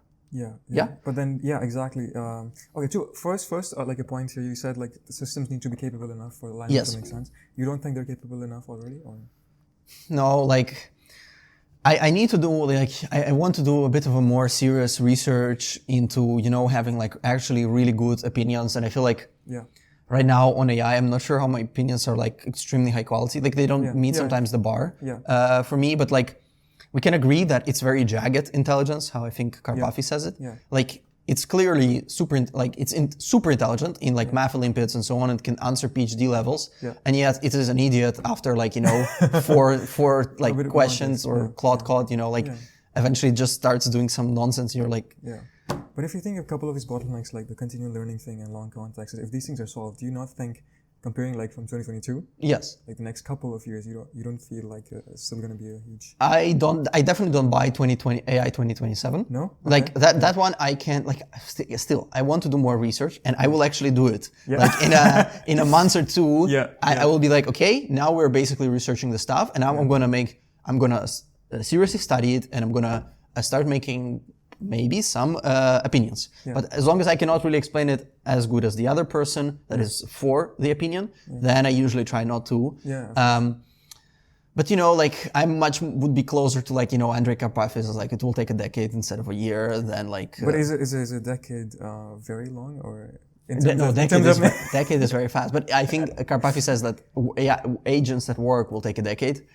Speaker 2: But then, exactly. Okay, first, like a point here, you said like the systems need to be capable enough for alignment to make sense. You don't think they're capable enough already, or?
Speaker 1: No, like I need to do like I want to do a bit of a more serious research into, you know, having like actually really good opinions, and I feel like right now on AI, I'm not sure how my opinions are like extremely high quality. Like they don't meet sometimes the bar for me, but like. We can agree that it's very jagged intelligence, how I think Karpathy says it. Like it's clearly super intelligent in like math Olympiads and so on, and can answer PhD levels. And yet it is an idiot after like, you know, four like questions or Claude Code, you know, like eventually just starts doing some nonsense. You're like...
Speaker 2: But if you think a couple of his bottlenecks, like the continual learning thing and long context, if these things are solved, do you not think, comparing like from 2022, like the next couple of years, you don't feel like it's still going to be a huge...
Speaker 1: I definitely don't buy 2020 AI 2027.
Speaker 2: No? Okay.
Speaker 1: Like that one I can't, like still I want to do more research, and I will actually do it. Like in a month or two, I will be like, okay, now we're basically researching the stuff, and now I'm gonna seriously study it, and I'm gonna start making maybe some opinions. But as long as I cannot really explain it as good as the other person that is for the opinion, then I usually try not to. But you know, like I would be closer to like, you know, Andrei Karpathy is like, it will take a decade instead of a year. Then like.
Speaker 2: But is a decade very long, or?
Speaker 1: Decade is very fast. But I think Karpathy says that agents that work will take a decade.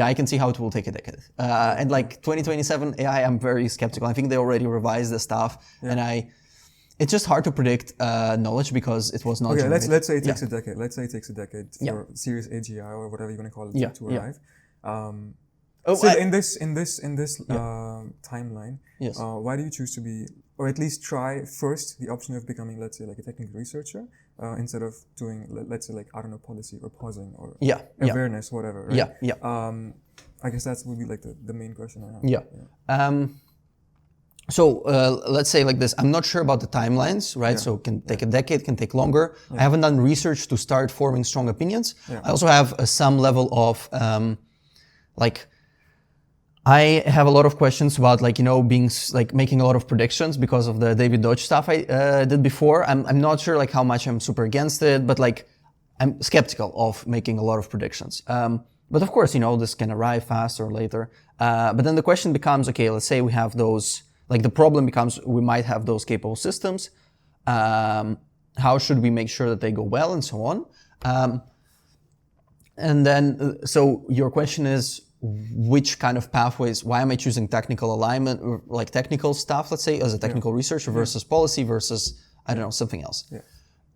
Speaker 1: I can see how it will take a decade. And like 2027 AI, I'm very skeptical. I think they already revised the stuff, and it's just hard to predict knowledge because it was not.
Speaker 2: Okay, let's say it takes a decade. Let's say it takes a decade for serious AGI or whatever you want to call it to arrive. In this timeline, why do you choose to be, or at least try first the option of becoming, let's say, like a technical researcher instead of doing, let's say, like, I don't know, policy or pausing or awareness, whatever, right? I guess that would be like the main question I have.
Speaker 1: So let's say like this, I'm not sure about the timelines, right? So it can take a decade, can take longer. I haven't done research to start forming strong opinions. I also have some level of I have a lot of questions about like, you know, being like making a lot of predictions because of the David Deutsch stuff I did before. I'm not sure like how much I'm super against it, but like I'm skeptical of making a lot of predictions. But of course, you know, this can arrive faster or later. But then the question becomes, okay, let's say we have those, like the problem becomes we might have those capable systems. How should we make sure that they go well and so on? And then, so your question is, which kind of pathways, why am I choosing technical alignment, or like technical stuff, let's say, as a technical researcher versus policy versus, I don't know, something else?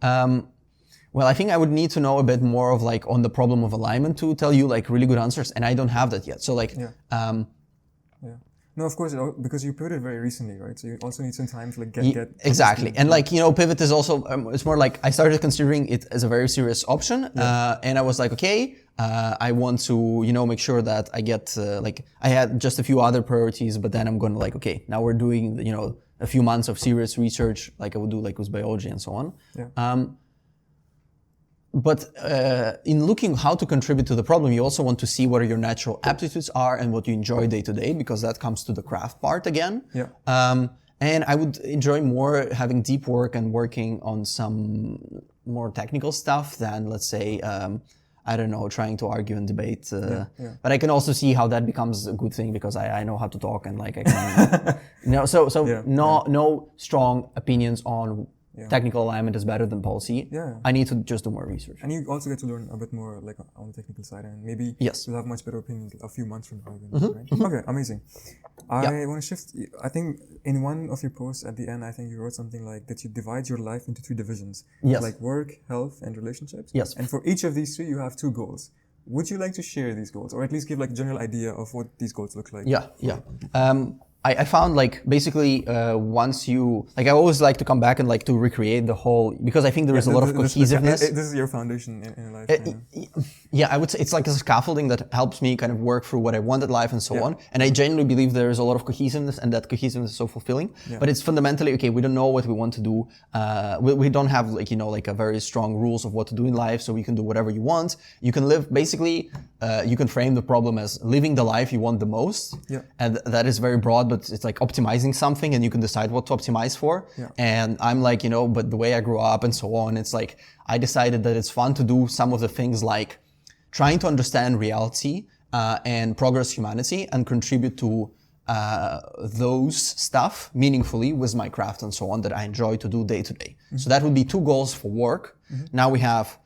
Speaker 1: Well, I think I would need to know a bit more of like on the problem of alignment to tell you like really good answers, and I don't have that yet. So like,
Speaker 2: No, of course, because you pivoted very recently, right? So you also need some time to like get
Speaker 1: exactly. And like, you know, pivot is also, it's more like I started considering it as a very serious option. And I was like, okay, I want to, you know, make sure that I get, like, I had just a few other priorities, but then I'm going to like, okay, now we're doing, you know, a few months of serious research, like I would do like with biology and so on. in looking how to contribute to the problem, you also want to see what your natural aptitudes are and what you enjoy day to day, because that comes to the craft part again.
Speaker 2: Yeah.
Speaker 1: And I would enjoy more having deep work and working on some more technical stuff than, let's say, I don't know, trying to argue and debate. But I can also see how that becomes a good thing, because I know how to talk, and like I can, no strong opinions on technical alignment is better than policy. I need to just do more research.
Speaker 2: And you also get to learn a bit more like on the technical side, and maybe you'll have much better opinions a few months from now. Right? Okay, amazing. I want to shift. I think in one of your posts at the end, I think you wrote something like that you divide your life into 3 divisions. Like work, health, and relationships. And for each of these 3, you have 2 goals. Would you like to share these goals, or at least give like a general idea of what these goals look like?
Speaker 1: I found like basically once you like, I always like to come back and like to recreate the whole, because I think there is a lot of cohesiveness.
Speaker 2: This is your foundation in life.
Speaker 1: I would say it's like a scaffolding that helps me kind of work through what I want in life and so on. And I genuinely believe there is a lot of cohesiveness, and that cohesiveness is so fulfilling. But it's fundamentally, okay, we don't know what we want to do. We don't have like, like a very strong rules of what to do in life, so we can do whatever you want. You can live, basically, you can frame the problem as living the life you want the most. And that is very broad, but it's like optimizing something, and you can decide what to optimize for. And I'm like, but the way I grew up and so on, it's like, I decided that it's fun to do some of the things like trying to understand reality and progress humanity and contribute to those stuff meaningfully with my craft and so on that I enjoy to do day to day. So that would be 2 goals for work. Now we have,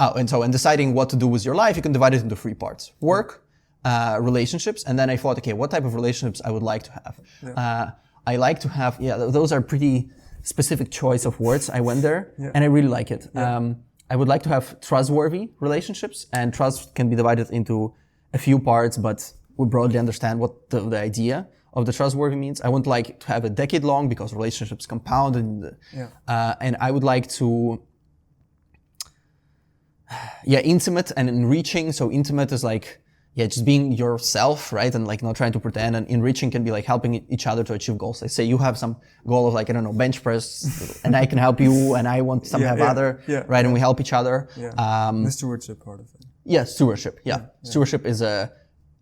Speaker 1: and deciding what to do with your life, you can divide it into 3 parts. Work, relationships, and then I thought, okay, what type of relationships I would like to have. I like to have, those are pretty specific choice of words. I went there and I really like it. I would like to have trustworthy relationships, and trust can be divided into a few parts, but we broadly understand what the idea of the trustworthy means. I would like to have a decade long, because relationships compound, and I would like to intimate and enriching. So intimate is like, just being yourself, right? And like not trying to pretend. And enriching can be like helping each other to achieve goals. Like say you have some goal of like, I don't know, bench press, and I can help you, and I want some other, right? And we help each other.
Speaker 2: The stewardship part of it.
Speaker 1: Stewardship. Stewardship is a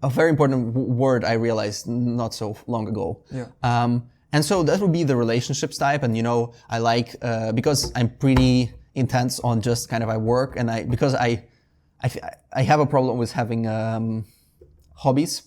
Speaker 1: very important word I realized not so long ago. And so that would be the relationships type. And I like, because I'm pretty intense on just kind of I work, and I have a problem with having hobbies,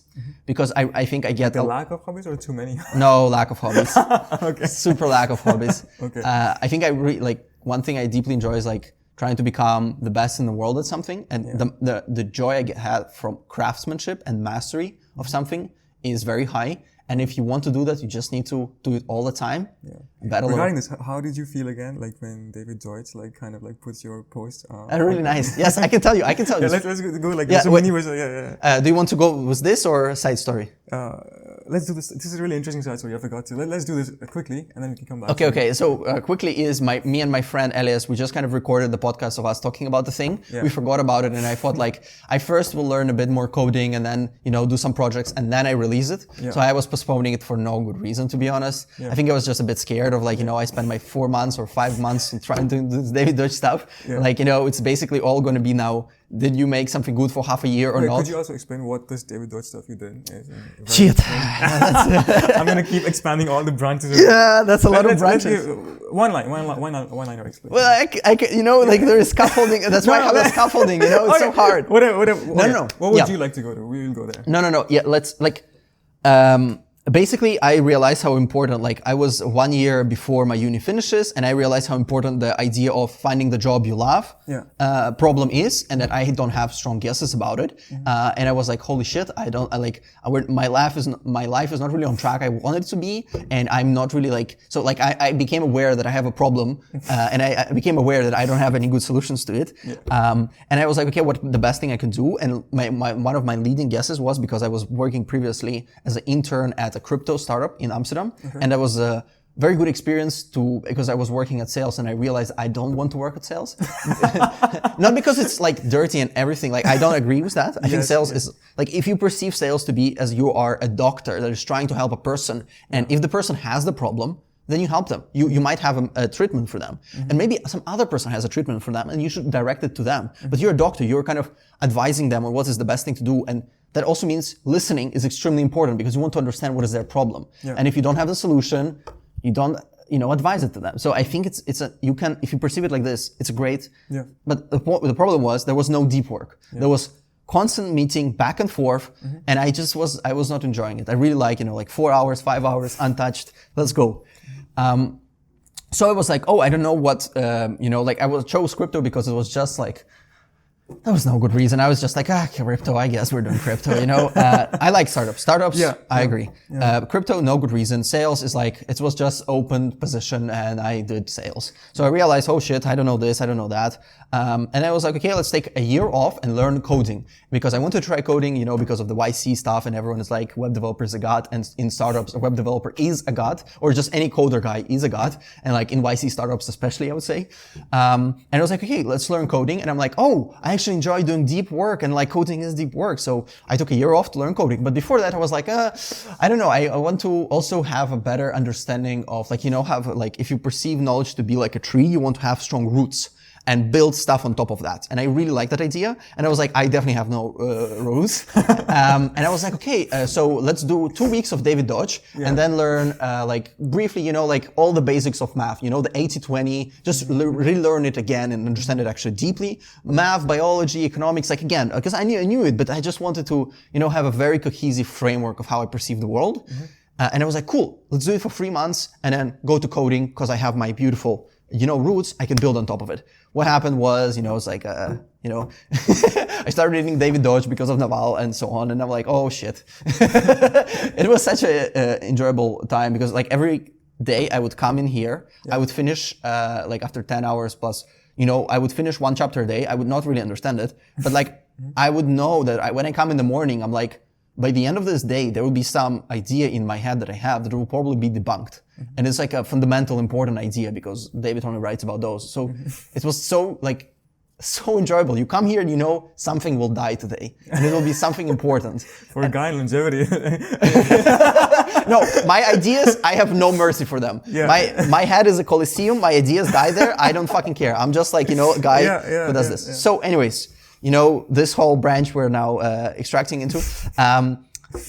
Speaker 1: because I think I get
Speaker 2: the lack of hobbies, or too many?
Speaker 1: No, lack of hobbies.
Speaker 2: Okay.
Speaker 1: Super lack of hobbies.
Speaker 2: Okay.
Speaker 1: I think like one thing I deeply enjoy is like trying to become the best in the world at something, and the joy I had from craftsmanship and mastery of something is very high. And if you want to do that, you just need to do it all the time.
Speaker 2: Regarding this, how did you feel again, like when David Deutsch like kind of like puts your post?
Speaker 1: Really nice. Yes, I can tell you. Let's
Speaker 2: go like so many ways.
Speaker 1: Do you want to go with this or a side story?
Speaker 2: Let's do this. This is a really interesting side story. I forgot to. Let's do this quickly, and then we can come back.
Speaker 1: Okay. So quickly is me and my friend Elias. We just kind of recorded the podcast of us talking about the thing. We forgot about it, and I thought like I first will learn a bit more coding, and then do some projects, and then I release it. So I was postponing it for no good reason, to be honest. I think I was just a bit scared of like I spent my 4 months or 5 months trying to do this David Deutsch stuff. Like it's basically all going to be now. Did you make something good for half a year or not?
Speaker 2: Could you also explain what this David Deutsch stuff you did is?
Speaker 1: Shit.
Speaker 2: I'm going to keep expanding all the branches.
Speaker 1: That's a lot of branches.
Speaker 2: One line or explain.
Speaker 1: Well, I like there is scaffolding. That's why I have a scaffolding, it's so hard.
Speaker 2: No. What would you like to go to? We will go there.
Speaker 1: No. Yeah, let's like, basically, I realized how important, like I was 1 year before my uni finishes, and I realized how important the idea of finding the job you love problem is, and that I don't have strong guesses about it. And I was like, holy shit, my life is not really on track I want it to be, and I'm not really like, so like I became aware that I have a problem, and I became aware that I don't have any good solutions to it. And I was like, okay, what the best thing I can do? And one of my leading guesses was, because I was working previously as an intern at a crypto startup in Amsterdam, and that was a very good experience because I was working at sales, and I realized I don't want to work at sales. Not because it's like dirty and everything, like I don't agree with that. I think sales is like, if you perceive sales to be as you are a doctor that is trying to help a person, and if the person has the problem, then you help them. You might have a treatment for them. And maybe some other person has a treatment for them and you should direct it to them. But you're a doctor, you're kind of advising them on what is the best thing to do. And that also means listening is extremely important because you want to understand what is their problem. Yeah. And if you don't have the solution, you don't, advise it to them. So I think if you perceive it like this, it's great. Yeah. But the problem was there was no deep work. Yeah. There was constant meeting back and forth. And I was not enjoying it. I really like 4 hours, 5 hours, untouched. Let's go. So I was like, I don't know what, I chose crypto because it was just like, there was no good reason. I was just like, crypto, I guess we're doing crypto, I like startups. I agree. Yeah. Crypto, no good reason. Sales is like, it was just open position and I did sales. So I realized, oh shit, I don't know this, I don't know that. And I was like, okay, let's take a year off and learn coding because I want to try coding, because of the YC stuff and everyone is like, web developer is a god, and in startups, a web developer is a god, or just any coder guy is a god. And like in YC startups, especially, I would say. And I was like, okay, let's learn coding. And I'm like, I actually enjoy doing deep work and like coding is deep work. So I took a year off to learn coding. But before that, I was like, I don't know. I want to also have a better understanding of if you perceive knowledge to be like a tree, you want to have strong roots and build stuff on top of that. And I really like that idea. And I was like, I definitely have no roots. And I was like, okay, so let's do 2 weeks of David Deutsch and then learn briefly, all the basics of math, the 80-20, just relearn it again and understand it actually deeply. Math, biology, economics, again, because I knew it, but I just wanted to, have a very cohesive framework of how I perceive the world. And I was like, cool, let's do it for 3 months and then go to coding because I have my beautiful roots, I can build on top of it. What happened was, it's like, I started reading David Deutsch because of Naval and so on. And I'm like, oh shit. It was such a enjoyable time because like every day I would come in here, I would finish, after 10 hours plus, I would finish 1 chapter a day. I would not really understand it, but I would know that when I come in the morning, I'm like, by the end of this day, there will be some idea in my head that I have that will probably be debunked. And it's like a fundamental important idea because David only writes about those. So it was so enjoyable. You come here and something will die today and it will be something important.
Speaker 2: For a guy in longevity.
Speaker 1: No, my ideas, I have no mercy for them. Yeah. My head is a coliseum. My ideas die there. I don't fucking care. I'm just like, a guy who does this. Yeah. So anyways, this whole branch we're now extracting into.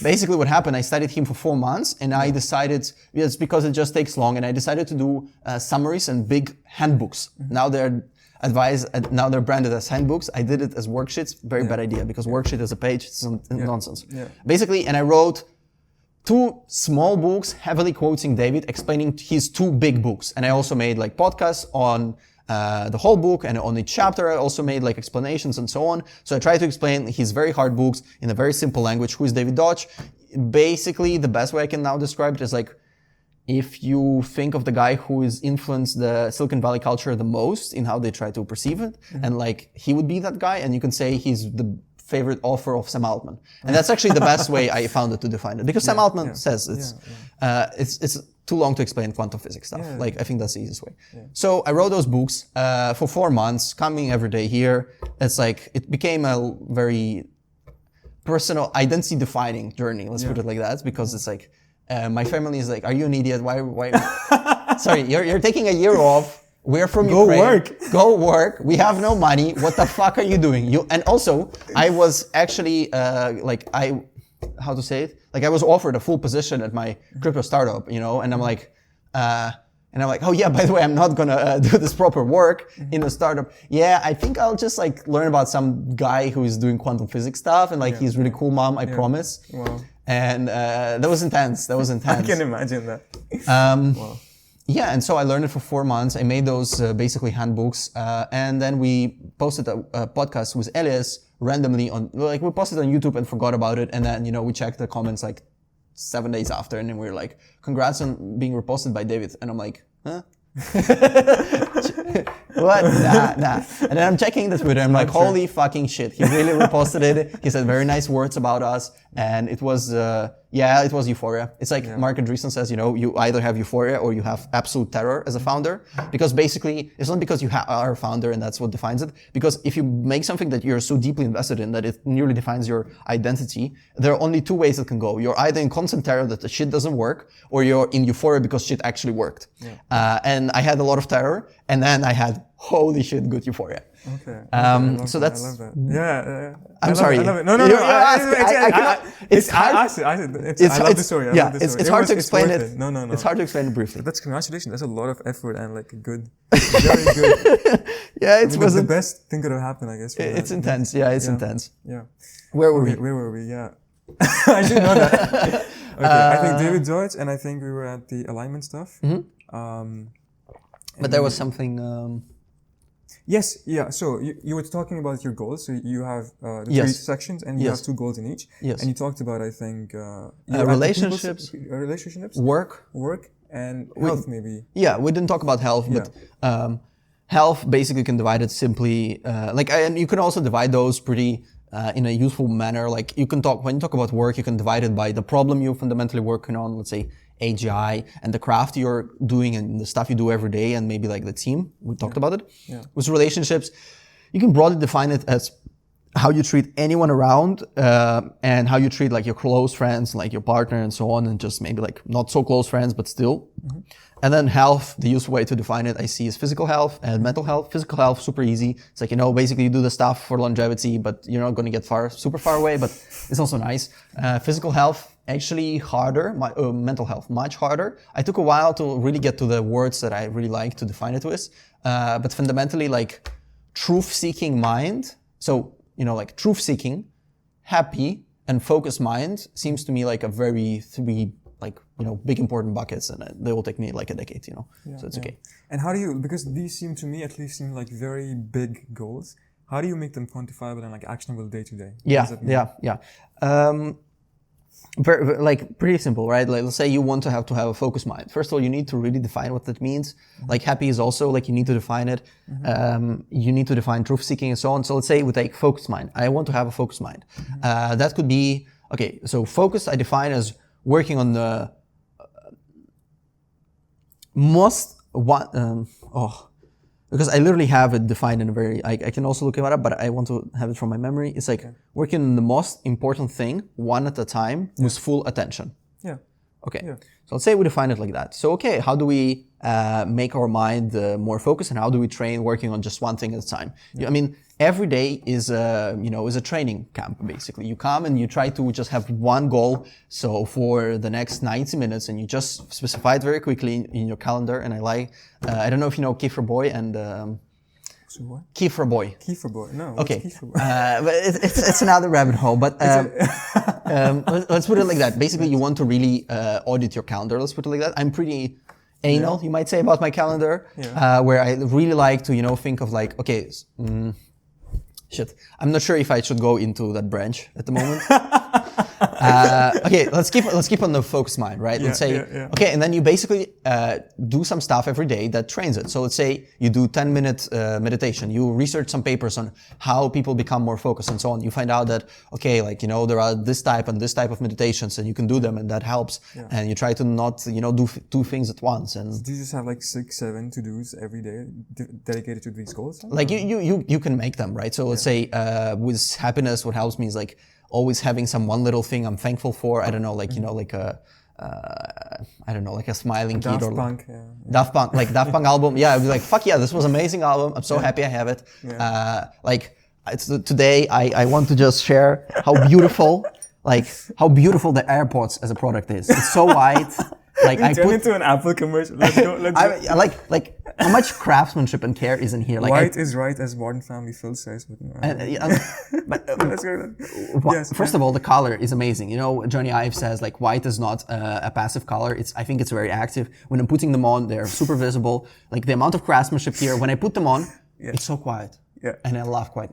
Speaker 1: Basically what happened, I studied him for 4 months and I decided, it's because it just takes long, and I decided to do summaries and big handbooks. Now they're branded as handbooks. I did it as worksheets. Very bad idea because worksheet is a page. It's nonsense. Yeah. Basically, and I wrote 2 small books, heavily quoting David, explaining his 2 big books. And I also made podcasts on the whole book, and on each chapter I also made explanations and so on. So I try to explain his very hard books in a very simple language. Who is David Deutsch? Basically, the best way I can now describe it is if you think of the guy who has influenced the Silicon Valley culture the most in how they try to perceive it, and he would be that guy, and you can say he's the favorite author of Sam Altman. And that's actually the best way I found it to define it, because Sam Altman says it's too long to explain quantum physics stuff. I think that's the easiest way. Yeah. So I wrote those books for 4 months, coming every day here. It's it became a very personal, identity defining journey. Let's put it like that, because it's my family is are you an idiot? Why? Sorry, you're taking a year off. We're from Ukraine. Go work. We have no money. What the fuck are you doing? And also, I was actually how to say it? I was offered a full position at my crypto startup, and I'm like, oh yeah, by the way, I'm not gonna do this proper work in a startup. Yeah, I think I'll just learn about some guy who is doing quantum physics stuff, and he's really cool, mom, I promise. Wow. And that was intense. I
Speaker 2: can imagine that.
Speaker 1: Wow. Yeah, and so I learned it for 4 months. I made those basically handbooks, and then we posted a podcast with Elias randomly on, we posted on YouTube and forgot about it, and then we checked the comments 7 days after, and then we were congrats on being reposted by David, and I'm like, huh? What? Nah. And then I'm checking the Twitter, I'm like, holy fucking shit, he really reposted it. He said very nice words about us, and it was it was euphoria. It's like Mark Andreessen says, you know, you either have euphoria or you have absolute terror as a founder, because basically it's not because you are a founder and that's what defines it, because if you make something that you're so deeply invested in that it nearly defines your identity, there are only two ways it can go. You're either in constant terror that the shit doesn't work, or you're in euphoria because shit actually worked. And I had a lot of terror, and then I had holy shit good euphoria.
Speaker 2: Okay.
Speaker 1: So that's.
Speaker 2: I love that. Yeah.
Speaker 1: I'm sorry.
Speaker 2: I love it. No.
Speaker 1: It's hard.
Speaker 2: I love the story.
Speaker 1: It's hard to explain it.
Speaker 2: No.
Speaker 1: It's hard to explain it briefly.
Speaker 2: That's congratulations. That's a lot of effort and like a good, very good.
Speaker 1: It was
Speaker 2: the best thing could have happened, I guess.
Speaker 1: It's intense. Yeah, it's intense.
Speaker 2: Yeah.
Speaker 1: Where were we?
Speaker 2: Yeah. I should know that. Okay. I think David Deutsch, and I think we were at the alignment stuff.
Speaker 1: But there was something.
Speaker 2: Yes, yeah. So you were talking about your goals. So you have the three sections, and you have two goals in each.
Speaker 1: Yes.
Speaker 2: And you talked about, I think,
Speaker 1: relationships, work,
Speaker 2: and health, maybe.
Speaker 1: Yeah, we didn't talk about health, but health basically can divide it simply. And you can also divide those pretty in a useful manner. Like when you talk about work, you can divide it by the problem you're fundamentally working on. Let's say AGI, and the craft you're doing and the stuff you do every day, and maybe like the team. We talked about it. Yeah. With relationships, you can broadly define it as how you treat anyone around, and how you treat like your close friends, like your partner and so on, and just maybe like not so close friends, but still. And then health, the useful way to define it I see is physical health and mental health. Physical health, super easy. It's like, you know, basically you do the stuff for longevity, but you're not going to get super far away, but it's also nice. Physical health, actually harder. Mental health, much harder. I took a while to really get to the words that I really like to define it with. But fundamentally, like truth-seeking mind. So, you know, like truth-seeking, happy, and focused mind seems to me like a very three, like, you know, big important buckets, and they will take me like a decade, you know. So it's okay.
Speaker 2: And how do you, because these seem to me at least seem like very big goals, how do you make them quantifiable and like actionable day to day?
Speaker 1: Very, like pretty simple, right? Like let's say you want to have a focused mind. First of all, you need to really define what that means. Like happy is also like you need to define it. You need to define truth seeking and so on. So let's say we take focused mind. I want to have a focused mind. That could be, okay, so focused I define as working on the because I literally have it defined in a very, I can also look it up, but I want to have it from my memory. It's like working on the most important thing, one at a time, with full attention. Yeah. Okay. Yeah. So let's say we define it like that. So, okay, how do we make our mind more focused, and how do we train working on just one thing at a time? I mean, every day is a training camp, basically. You come and you try to just have one goal. So for the next 90 minutes, and you just specify it very quickly in your calendar. And I don't know if you know Kiefer Boy and Kiefer Boy.
Speaker 2: Kiefer Boy, no.
Speaker 1: Okay, but it's another rabbit hole. But let's put it like that. Basically, you want to really audit your calendar. Let's put it like that. I'm pretty anal, you might say, about my calendar, where I really like to, think of like, okay, shit, I'm not sure if I should go into that branch at the moment. Okay, let's keep on the focused mind, right? Let's say, okay, and then you basically do some stuff every day that trains it. So let's say you do 10-minute meditation. You research some papers on how people become more focused and so on. You find out that, okay, like, there are this type and this type of meditations, and you can do them, and that helps. And you try to not, do two things at once. And
Speaker 2: do you just have like 6-7 to-dos every day dedicated to these goals?
Speaker 1: Like you can make them, right? So let's say with happiness, what helps me is like always having one little thing I'm thankful for. I don't know, like, like a, like a smiling kid or
Speaker 2: Punk,
Speaker 1: Daft Punk, like Daft Punk album. Yeah, I'd be like, fuck yeah, this was an amazing album. I'm so happy I have it. Today I want to just share how beautiful the AirPods as a product is. It's so white. Like I
Speaker 2: turn into an Apple commercial. Let's go.
Speaker 1: I like how much craftsmanship and care is in here. Like
Speaker 2: white is right, as Modern Family Phil says.
Speaker 1: First of all, the color is amazing. Johnny Ive says like white is not a passive color. I think it's very active. When I'm putting them on, they're super visible. Like the amount of craftsmanship here. When I put them on, it's so quiet. Yeah. And I laugh quite.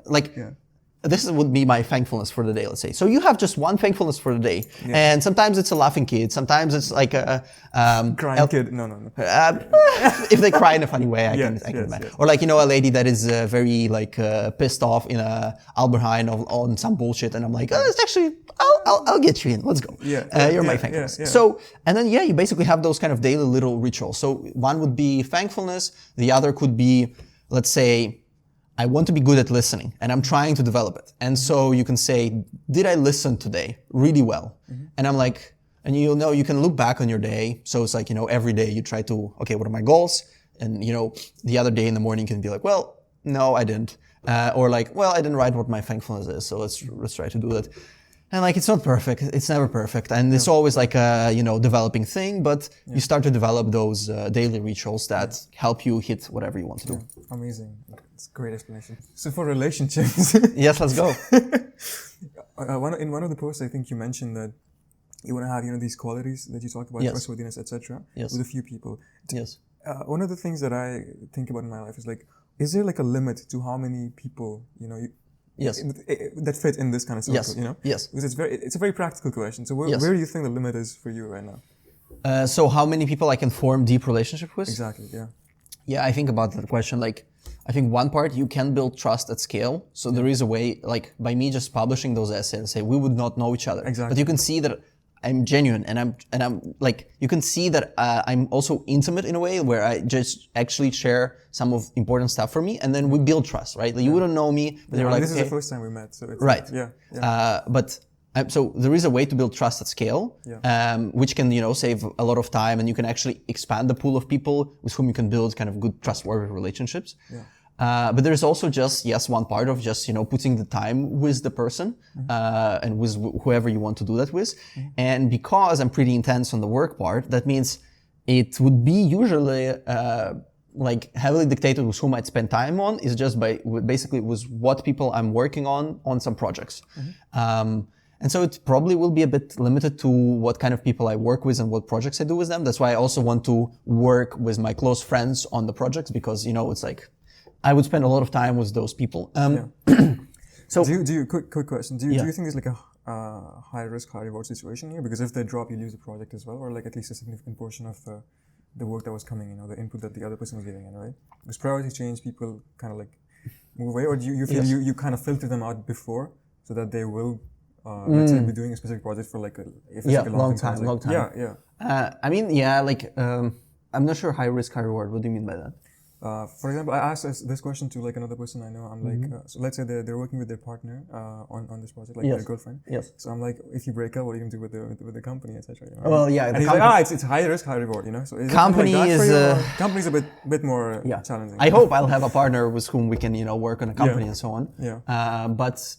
Speaker 1: this would be my thankfulness for the day, let's say. So you have just one thankfulness for the day. Yeah. And sometimes it's a laughing kid. Sometimes it's like a...
Speaker 2: crying kid. No.
Speaker 1: If they cry in a funny way, I can imagine. Yes. Or like, a lady that is very like pissed off in a Albert Heijn on some bullshit. And I'm like, it's actually, I'll get you in. Let's go. You're my thankfulness. So, and then, you basically have those kind of daily little rituals. So one would be thankfulness. The other could be, let's say, I want to be good at listening and I'm trying to develop it. And so you can say, did I listen today really well? Mm-hmm. And I'm like, and you can look back on your day. So it's like, every day you try to, okay, what are my goals? And, the other day in the morning you can be like, well, no, I didn't. Or like, well, I didn't write what my thankfulness is. So let's try to do that. And like, it's not perfect. It's never perfect. And it's always like a, developing thing, but you start to develop those daily rituals that help you hit whatever you want to do.
Speaker 2: Amazing. It's a great explanation. So for relationships.
Speaker 1: Yes, let's go.
Speaker 2: In one of the posts, I think you mentioned that you want to have, these qualities that you talked about, trustworthiness, etc., with a few people.
Speaker 1: Yes.
Speaker 2: One of the things that I think about in my life is like, is there like a limit to how many people, that fit in this kind of circle,
Speaker 1: Yes.
Speaker 2: Because it's a very practical question. So where do you think the limit is for you right now?
Speaker 1: So how many people I can form deep relationship with?
Speaker 2: Exactly, yeah.
Speaker 1: Yeah, I think about that question. Like, I think one part, you can build trust at scale. So there is a way, like by me just publishing those essays and say, we would not know each other.
Speaker 2: Exactly.
Speaker 1: But you can see that I'm genuine and I'm like, you can see that I'm also intimate in a way where I just actually share some of important stuff for me and then we build trust, right? Like, you wouldn't know me, but you're like,
Speaker 2: this is the first time we met. So it's
Speaker 1: right.
Speaker 2: Like,
Speaker 1: So there is a way to build trust at scale, which can, save a lot of time and you can actually expand the pool of people with whom you can build kind of good trustworthy relationships.
Speaker 2: Yeah.
Speaker 1: But there's also just, one part of just, putting the time with the person, and with whoever you want to do that with. Mm-hmm. And because I'm pretty intense on the work part, that means it would be usually, like heavily dictated with whom I'd spend time on is just basically with what people I'm working on some projects. Mm-hmm. And so it probably will be a bit limited to what kind of people I work with and what projects I do with them. That's why I also want to work with my close friends on the projects because, it's like, I would spend a lot of time with those people.
Speaker 2: So do you quick question? Do you think there's like a high risk, high reward situation here? Because if they drop, you lose the project as well, or like at least a significant portion of the work that was coming in, the input that the other person was giving in, right? Because priorities change, people kind of like move away, or do you feel you kind of filter them out before so that they will, let's say, be doing a specific project for like a
Speaker 1: long time. I'm not sure high risk, high reward. What do you mean by that?
Speaker 2: For example, I asked this question to like another person I know. I'm like, so let's say they're working with their partner on this project, like their girlfriend.
Speaker 1: Yes.
Speaker 2: So I'm like, if you break up, what are you gonna do with the company, etc.
Speaker 1: Well, yeah.
Speaker 2: And he's like, it's high risk, high reward. So
Speaker 1: company
Speaker 2: company's a bit more challenging.
Speaker 1: I hope I'll have a partner with whom we can work on a company and so on.
Speaker 2: Yeah.
Speaker 1: But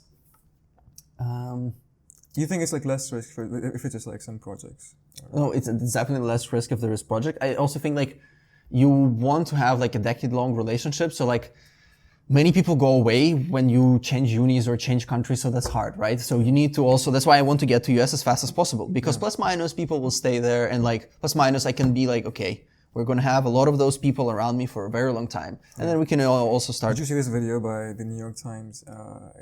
Speaker 2: do you think it's like less risk if it's just like some projects?
Speaker 1: No, it's definitely less risk if there is project. I also think like you want to have like a decade-long relationship. So like many people go away when you change unis or change countries. So that's hard, right? So you need to also, that's why I want to get to US as fast as possible because plus minus people will stay there and like plus minus I can be like, okay, we're going to have a lot of those people around me for a very long time. And then we can also start.
Speaker 2: Did you see this video by the New York Times?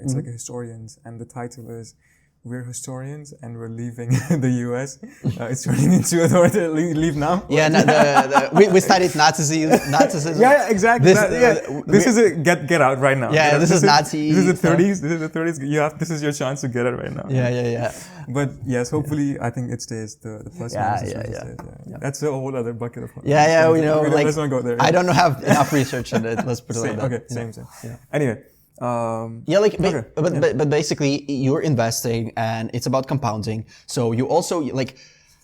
Speaker 2: It's like a historians and the title is we're historians and we're leaving the US. It's turning into authority. Leave now.
Speaker 1: Yeah, we studied Nazism.
Speaker 2: Yeah, exactly. This is it. Get out right now.
Speaker 1: Yeah, this is Nazi.
Speaker 2: This is the 30s. This is the 30s. This is your chance to get it right now.
Speaker 1: Yeah.
Speaker 2: But yes, hopefully, I think it stays. The plus minus stays. That's a whole other bucket of.
Speaker 1: Let's
Speaker 2: not go there. Yeah.
Speaker 1: I don't have enough research on it. Let's put it like that.
Speaker 2: Okay, same. Yeah. Anyway.
Speaker 1: But basically you're investing and it's about compounding. So you also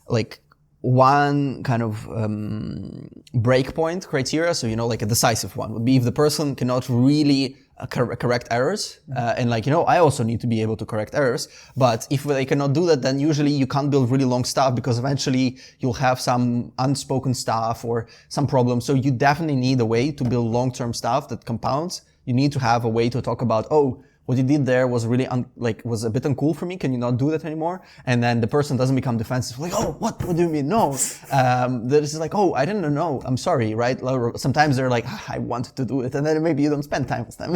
Speaker 1: like one kind of breakpoint criteria. So like a decisive one would be if the person cannot really correct errors, and I also need to be able to correct errors. But if they cannot do that, then usually you can't build really long stuff because eventually you'll have some unspoken stuff or some problems. So you definitely need a way to build long-term stuff that compounds. You need to have a way to talk about, what you did there was really was a bit uncool for me. Can you not do that anymore? And then the person doesn't become defensive. Like, what do you mean? No. That is like, I didn't know. I'm sorry, right? Sometimes they're like, I wanted to do it. And then maybe you don't spend time with them.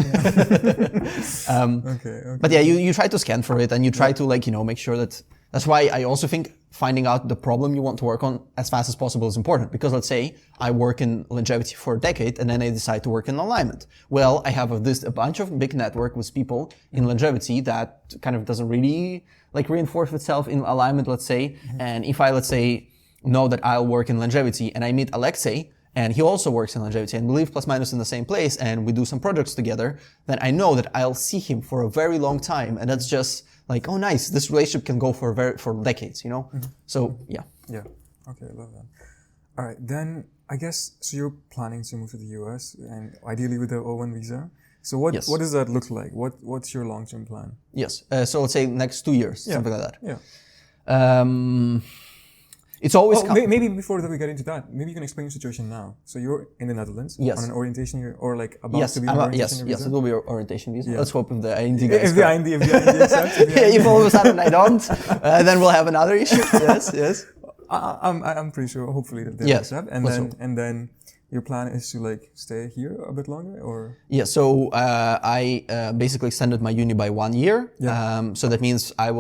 Speaker 2: Okay.
Speaker 1: But yeah, you try to scan for it, and you try to like, make sure that. That's why I also think finding out the problem you want to work on as fast as possible is important. Because let's say I work in longevity for a decade and then I decide to work in alignment. Well, I have a bunch of big network with people in longevity that kind of doesn't really like reinforce itself in alignment, let's say. And if I, let's say, know that I'll work in longevity and I meet Alexei, and he also works in longevity, and we live plus minus in the same place, and we do some projects together, then I know that I'll see him for a very long time, and that's just like, oh, nice. This relationship can go for decades, So yeah.
Speaker 2: Yeah. Okay, I love that. All right, then I guess so. You're planning to move to the US, and ideally with the O1 visa. So what does that look like? What's your long-term plan?
Speaker 1: Yes. So let's say next 2 years, something like that.
Speaker 2: Yeah.
Speaker 1: It's always
Speaker 2: maybe before that we get into that, maybe you can explain your situation now. So you're in the Netherlands on an orientation year, or like about to be on an orientation visa?
Speaker 1: Yes, it will be your orientation visa. Yeah. Let's hope if the IND guys
Speaker 2: if the IND accepts.
Speaker 1: If all of a sudden I don't, then we'll have another issue. Yes.
Speaker 2: I'm pretty sure. Hopefully that they accept, and then your plan is to like stay here a bit longer, or?
Speaker 1: Yeah. So I basically extended my uni by 1 year. Yeah. So that means I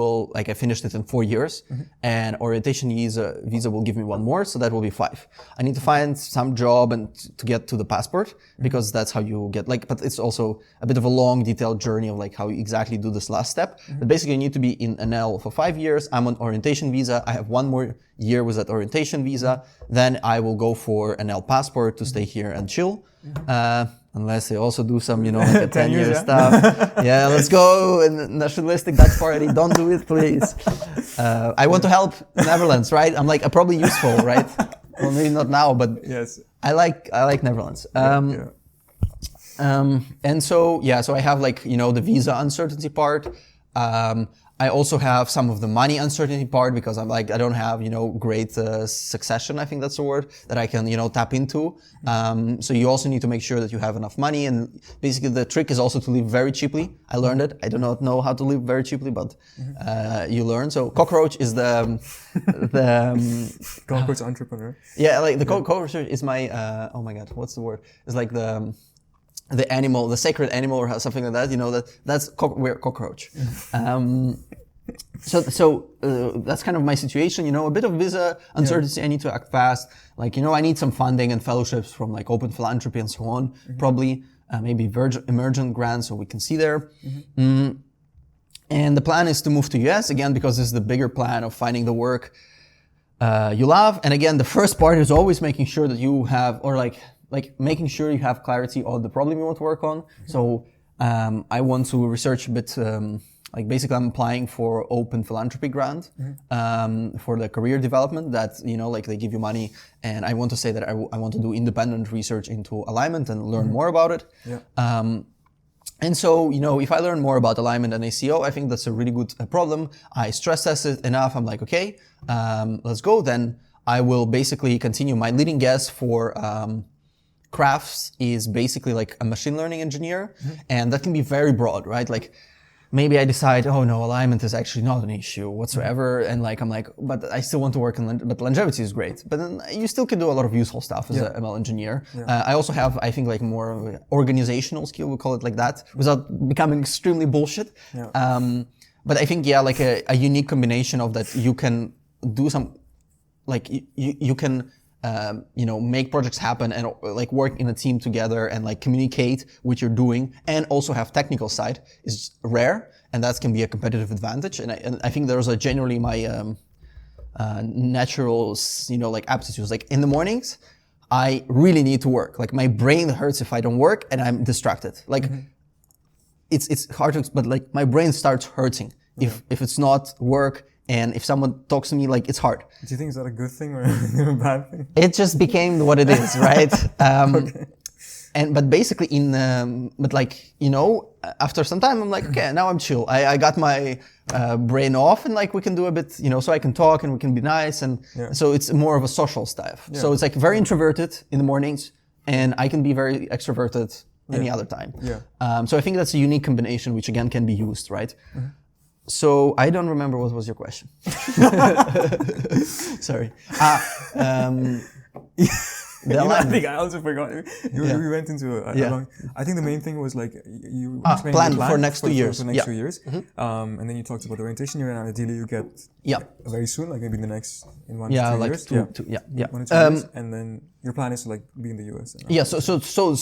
Speaker 1: finished it in 4 years, and orientation visa will give me 1 more, so that will be 5. I need to find some job and to get to the passport, because that's how you get but it's also a bit of a long, detailed journey of like how you exactly do this last step. But basically, you need to be in NL for 5 years. I'm on orientation visa. I have 1 more year with that orientation visa. Then I will go for an L passport to stay here and chill. Unless they also do some, like a 10-year stuff. Yeah, let's go. And nationalistic Dutch party, don't do it, please. I want to help Netherlands, right? I'm like, probably useful, right? Well, maybe not now, but
Speaker 2: yes.
Speaker 1: I like Netherlands. And so I have like, the visa uncertainty part. I also have some of the money uncertainty part, because I'm like, I don't have, great succession, I think that's the word, that I can, tap into. So you also need to make sure that you have enough money. And basically the trick is also to live very cheaply. I learned it. I do not know how to live very cheaply, but you learn. So Cockroach is the
Speaker 2: Cockroach entrepreneur.
Speaker 1: Yeah, like the Cockroach is my, oh my God, what's the word? It's like the animal, the sacred animal, or something like that. That's we're Cockroach. So that's kind of my situation. A bit of visa uncertainty. I need to act fast. Like I need some funding and fellowships from like Open Philanthropy and so on. Probably maybe emergent grants, so we can see there. And the plan is to move to US again, because this is the bigger plan of finding the work you love. And again, the first part is always making sure that you have, or like making sure you have clarity on the problem you want to work on. So I want to research a bit, basically I'm applying for Open Philanthropy grant for the career development that, they give you money. And I want to say that I want to do independent research into alignment and learn more about it. Yeah. And so, if I learn more about alignment and ACO, I think that's a really good problem. I stress test it enough. I'm like, okay, let's go. Then I will basically continue. My leading guess for crafts is basically like a machine learning engineer, and that can be very broad, right? Like maybe I decide, oh no, alignment is actually not an issue whatsoever, and I'm like, but I still want to work but longevity is great. But then you still can do a lot of useful stuff as an ML engineer. Yeah. I also have, I think, like more organizational skill, we call it like that, without becoming extremely bullshit. Yeah. But I think, like a unique combination of that, you can do some, like you can make projects happen and like work in a team together and like communicate what you're doing, and also have technical side is rare, and that can be a competitive advantage. And I think those are generally my natural, like aptitudes. Like in the mornings, I really need to work. Like my brain hurts if I don't work and I'm distracted. Like it's hard to, but like my brain starts hurting if it's not work. And if someone talks to me, like, it's hard.
Speaker 2: Do you think is that a good thing or a bad thing?
Speaker 1: It just became what it is, right? Okay. But basically after some time, I'm like, okay, now I'm chill. I got my brain off, and like we can do a bit, so I can talk and we can be nice. And so it's more of a social stuff. Yeah. So it's like very introverted in the mornings, and I can be very extroverted any other time. Yeah. So I think that's a unique combination, which again can be used, right? Mm-hmm. So I don't remember what was your question. The alignment.
Speaker 2: I think I also forgot. We went into a long. I think the main thing was like you explained
Speaker 1: plan
Speaker 2: your plan
Speaker 1: for next 2 years.
Speaker 2: For next 2 years. And then you talked about the orientation year, and ideally you get very soon, like maybe in the next in 1 to 2
Speaker 1: like
Speaker 2: years.
Speaker 1: 1 to 2 years.
Speaker 2: And then your plan is to like be in the US.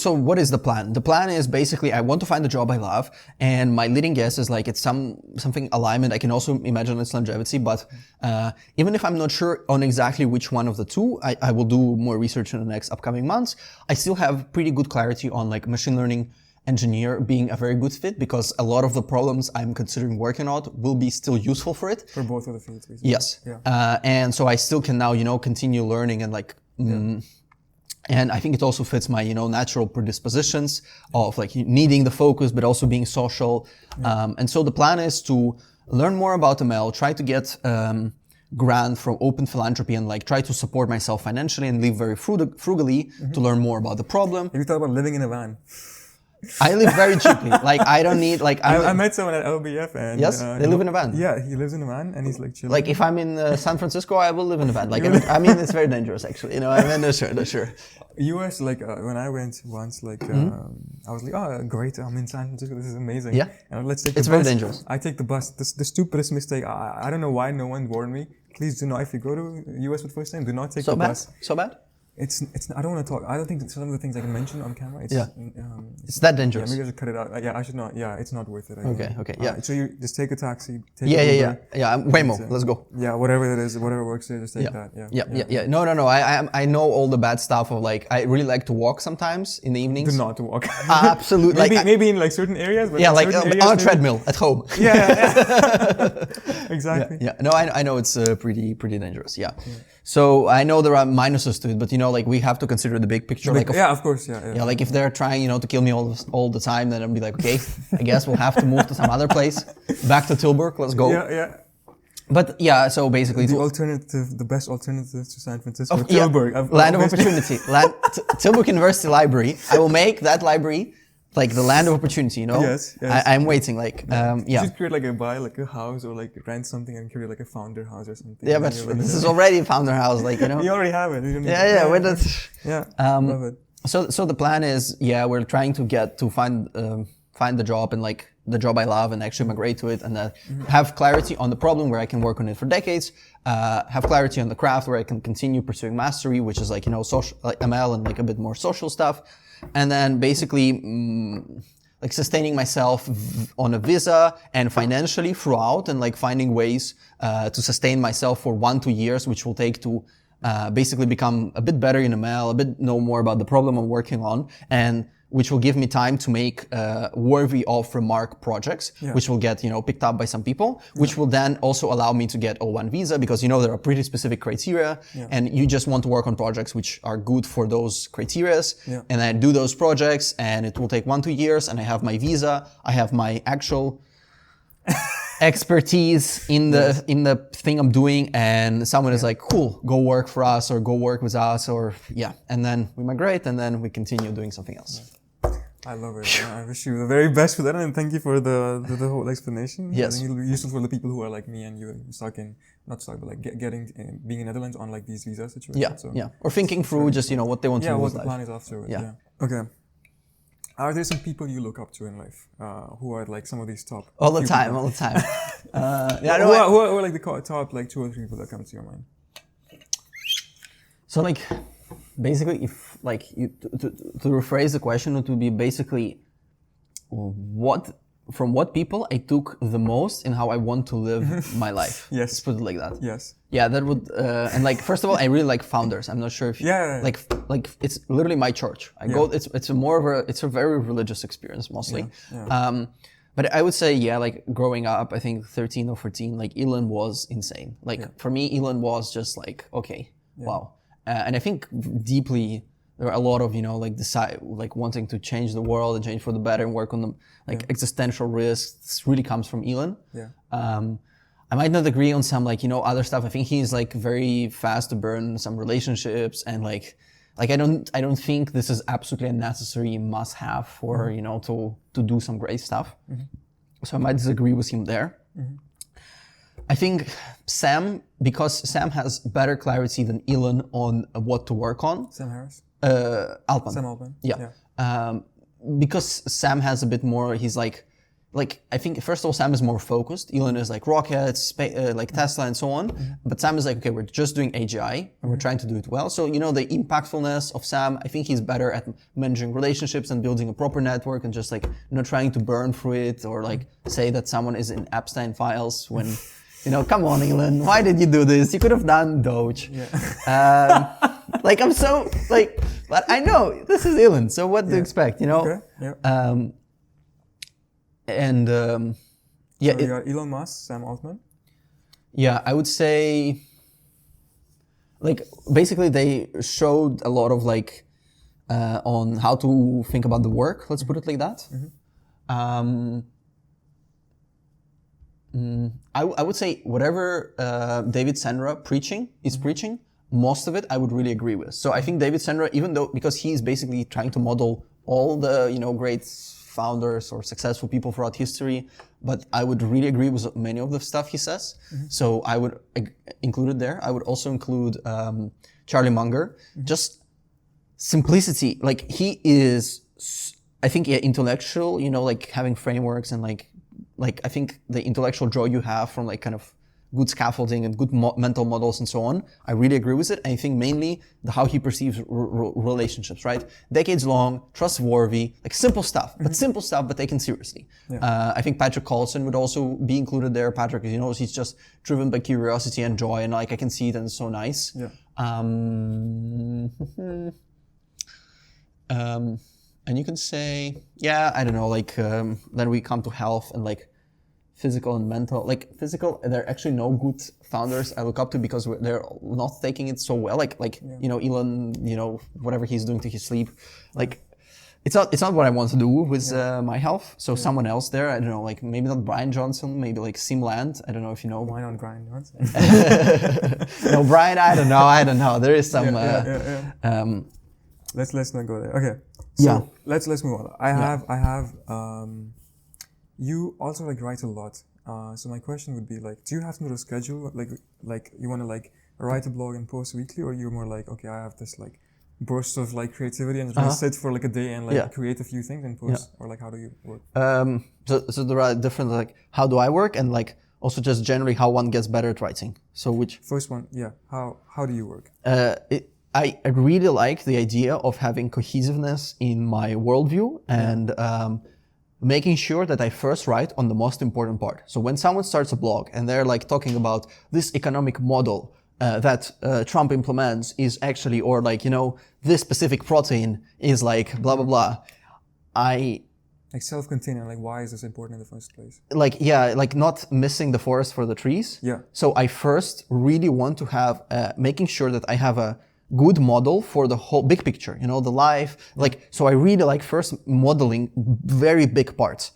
Speaker 1: So what is the plan? The plan is basically I want to find a job I love, and my leading guess is like it's something alignment. I can also imagine it's longevity, but even if I'm not sure on exactly which one of the two, I will do more research in the next upcoming months. I still have pretty good clarity on like machine learning engineer being a very good fit, because a lot of the problems I'm considering working on will be still useful for it.
Speaker 2: For both of the fields, basically.
Speaker 1: Yes. And so I still can now, continue learning and like, and I think it also fits my, natural predispositions of like needing the focus, but also being social. And so the plan is to learn more about ML, try to get grant from Open Philanthropy, and like try to support myself financially and live very frugally to learn more about the problem.
Speaker 2: You talk about living in a van.
Speaker 1: I live very cheaply. Like I don't need like.
Speaker 2: I met someone at LBF and
Speaker 1: yes, they live in a van.
Speaker 2: Yeah, he lives in a van and he's like chilling.
Speaker 1: Like if I'm in San Francisco, I will live in a van. Like I mean, it's very dangerous actually. No, sure.
Speaker 2: US, like when I went once, like I was like, oh great, I'm in San Francisco. This is amazing.
Speaker 1: Yeah.
Speaker 2: And let's take the bus.
Speaker 1: It's very dangerous.
Speaker 2: I take the bus. The stupidest mistake. I don't know why no one warned me. Please do not. If you go to US for the first time, do not take the bus.
Speaker 1: So bad.
Speaker 2: It's. I don't want to talk. I don't think some of the things I can mention on camera.
Speaker 1: It's that dangerous.
Speaker 2: Yeah, maybe I should cut it out. Yeah, I should not. Yeah, it's not worth it.
Speaker 1: Okay. Yeah.
Speaker 2: So you just take a taxi. Take
Speaker 1: Yeah. Waymo. Let's go.
Speaker 2: Yeah, whatever it is, whatever works there, just take that.
Speaker 1: Yeah. No. I know all the bad stuff of like I really like to walk sometimes in the evenings.
Speaker 2: Do not to walk.
Speaker 1: Absolutely.
Speaker 2: maybe in like certain areas. But
Speaker 1: like on a treadmill at home.
Speaker 2: Yeah. Exactly.
Speaker 1: Yeah. No, I know it's pretty dangerous. Yeah. So I know there are minuses to it, but like we have to consider the big picture.
Speaker 2: Of course. Yeah.
Speaker 1: Like if they're trying, to kill me all the time, then I'll be like, okay, I guess we'll have to move to some other place. Back to Tilburg, let's go.
Speaker 2: Yeah.
Speaker 1: But yeah, so basically
Speaker 2: the best alternative to San Francisco, Tilburg.
Speaker 1: Land of opportunity. Tilburg University Library. I will make that library like the land of opportunity,
Speaker 2: Yes.
Speaker 1: I'm waiting, like,
Speaker 2: You should create buy a house or rent something and create like a founder house or something.
Speaker 1: Yeah, but this is already a founder house, like,
Speaker 2: You already have it.
Speaker 1: Love it. So the plan is, we're trying to find the job and like the job I love and actually migrate to it, and have clarity on the problem where I can work on it for decades, have clarity on the craft where I can continue pursuing mastery, which is like, social, like ML and like a bit more social stuff. And then basically like sustaining myself on a visa and financially throughout, and like finding ways to sustain myself for 1-2 years, which will take to basically become a bit better in ML, a bit know more about the problem I'm working on, and which will give me time to make worthy of remark projects, which will get, picked up by some people, which will then also allow me to get O1 visa, because, there are pretty specific criteria, and you just want to work on projects which are good for those criteria. And I do those projects, and it will take 1-2 years, and I have my visa, I have my actual expertise in the thing I'm doing, and someone is like, cool, go work for us or go work with us, or and then we migrate, and then we continue doing something else.
Speaker 2: I love it. I wish you the very best for that, and thank you for the whole explanation.
Speaker 1: Yes.
Speaker 2: I think it'll be useful for the people who are like me and you, being in Netherlands on like these visa situations.
Speaker 1: Or thinking through just, what they want to do.
Speaker 2: What the plan is after it. Yeah. Okay. Are there some people you look up to in life who are like some of these top?
Speaker 1: All the time.
Speaker 2: Who are like the top like 2 or 3 people that come to your mind?
Speaker 1: So like, basically, if like to rephrase the question, it would be basically from what people I took the most in how I want to live my life.
Speaker 2: Yes.
Speaker 1: Let's put it like that.
Speaker 2: Yes.
Speaker 1: Yeah, that would and like first of all, I really like founders. I'm not sure if like it's literally my church. I go. It's a very religious experience mostly. But I would say, like growing up, I think 13 or 14, like Elon was insane. Like for me, Elon was just like, okay, wow. And I think deeply there are a lot of, like wanting to change the world and change for the better and work on the existential risks. This really comes from Elon. I might not agree on some other stuff. I think he's like very fast to burn some relationships, and like I don't think this is absolutely a necessary must have for, to do some great stuff. So I might disagree with him there. I think Sam, because Sam has better clarity than Elon on what to work on.
Speaker 2: Sam Harris?
Speaker 1: Altman.
Speaker 2: Sam Altman.
Speaker 1: Yeah. Because Sam has a bit more, he's like I think first of all Sam is more focused. Elon is like rockets, like Tesla and so on. But Sam is like, okay, we're just doing AGI and we're trying to do it well. So the impactfulness of Sam, I think he's better at managing relationships and building a proper network and just like not trying to burn through it or like say that someone is in Epstein files when come on Elon, why did you do this? You could have done Doge. Like I'm so like, but I know this is Elon, so what do you expect?
Speaker 2: Okay. Yeah.
Speaker 1: And
Speaker 2: so you got Elon Musk, Sam Altman.
Speaker 1: Yeah, I would say like basically they showed a lot of like on how to think about the work. Let's put it like that. I would say whatever David Sandra is preaching, most of it I would really agree with. So I think David Sandra, even though because he's basically trying to model all the great founders or successful people throughout history, but I would really agree with many of the stuff he says. So I would include it there. I would also include Charlie Munger. Just simplicity. Like he is, I think, intellectual. Like having frameworks and like I think the intellectual joy you have from like kind of good scaffolding and good mental models and so on. I really agree with it. I think mainly how he perceives relationships, right? Decades long, trustworthy, like simple stuff, but taken seriously. I think Patrick Collison would also be included there. Patrick, he's just driven by curiosity and joy, and like I can see it and it's so nice. And you can say, I don't know, like then we come to health and like physical and mental. Like physical, there are actually no good founders I look up to because they're not taking it so well. Like Elon, whatever he's doing to his sleep, like it's not what I want to do with my health. So someone else there, I don't know, like maybe not Brian Johnson, maybe like Sim Land. I don't know if you know.
Speaker 2: Why not Brian Johnson?
Speaker 1: No, Brian. I don't know. There is some.
Speaker 2: Let's not go there. Okay. So let's move on. I have. You also like write a lot. So my question would be like, do you have to do a schedule? Like you want to like write a blog and post weekly, or you're more like, okay, I have this like burst of like creativity and just sit for like a day and like create a few things and post, or like how do you work?
Speaker 1: So there are different like how do I work and like also just generally how one gets better at writing. So which
Speaker 2: first one? Yeah. How do you work?
Speaker 1: I really like the idea of having cohesiveness in my worldview and making sure that I first write on the most important part. So when someone starts a blog and they're like talking about this economic model that Trump implements is actually, or like, this specific protein is like blah, blah, blah.
Speaker 2: Like self-contained, like why is this important in the first place?
Speaker 1: Like not missing the forest for the trees.
Speaker 2: Yeah.
Speaker 1: So I first really want to have, making sure that I have a good model for the whole big picture, the life, so I really like first modeling very big parts,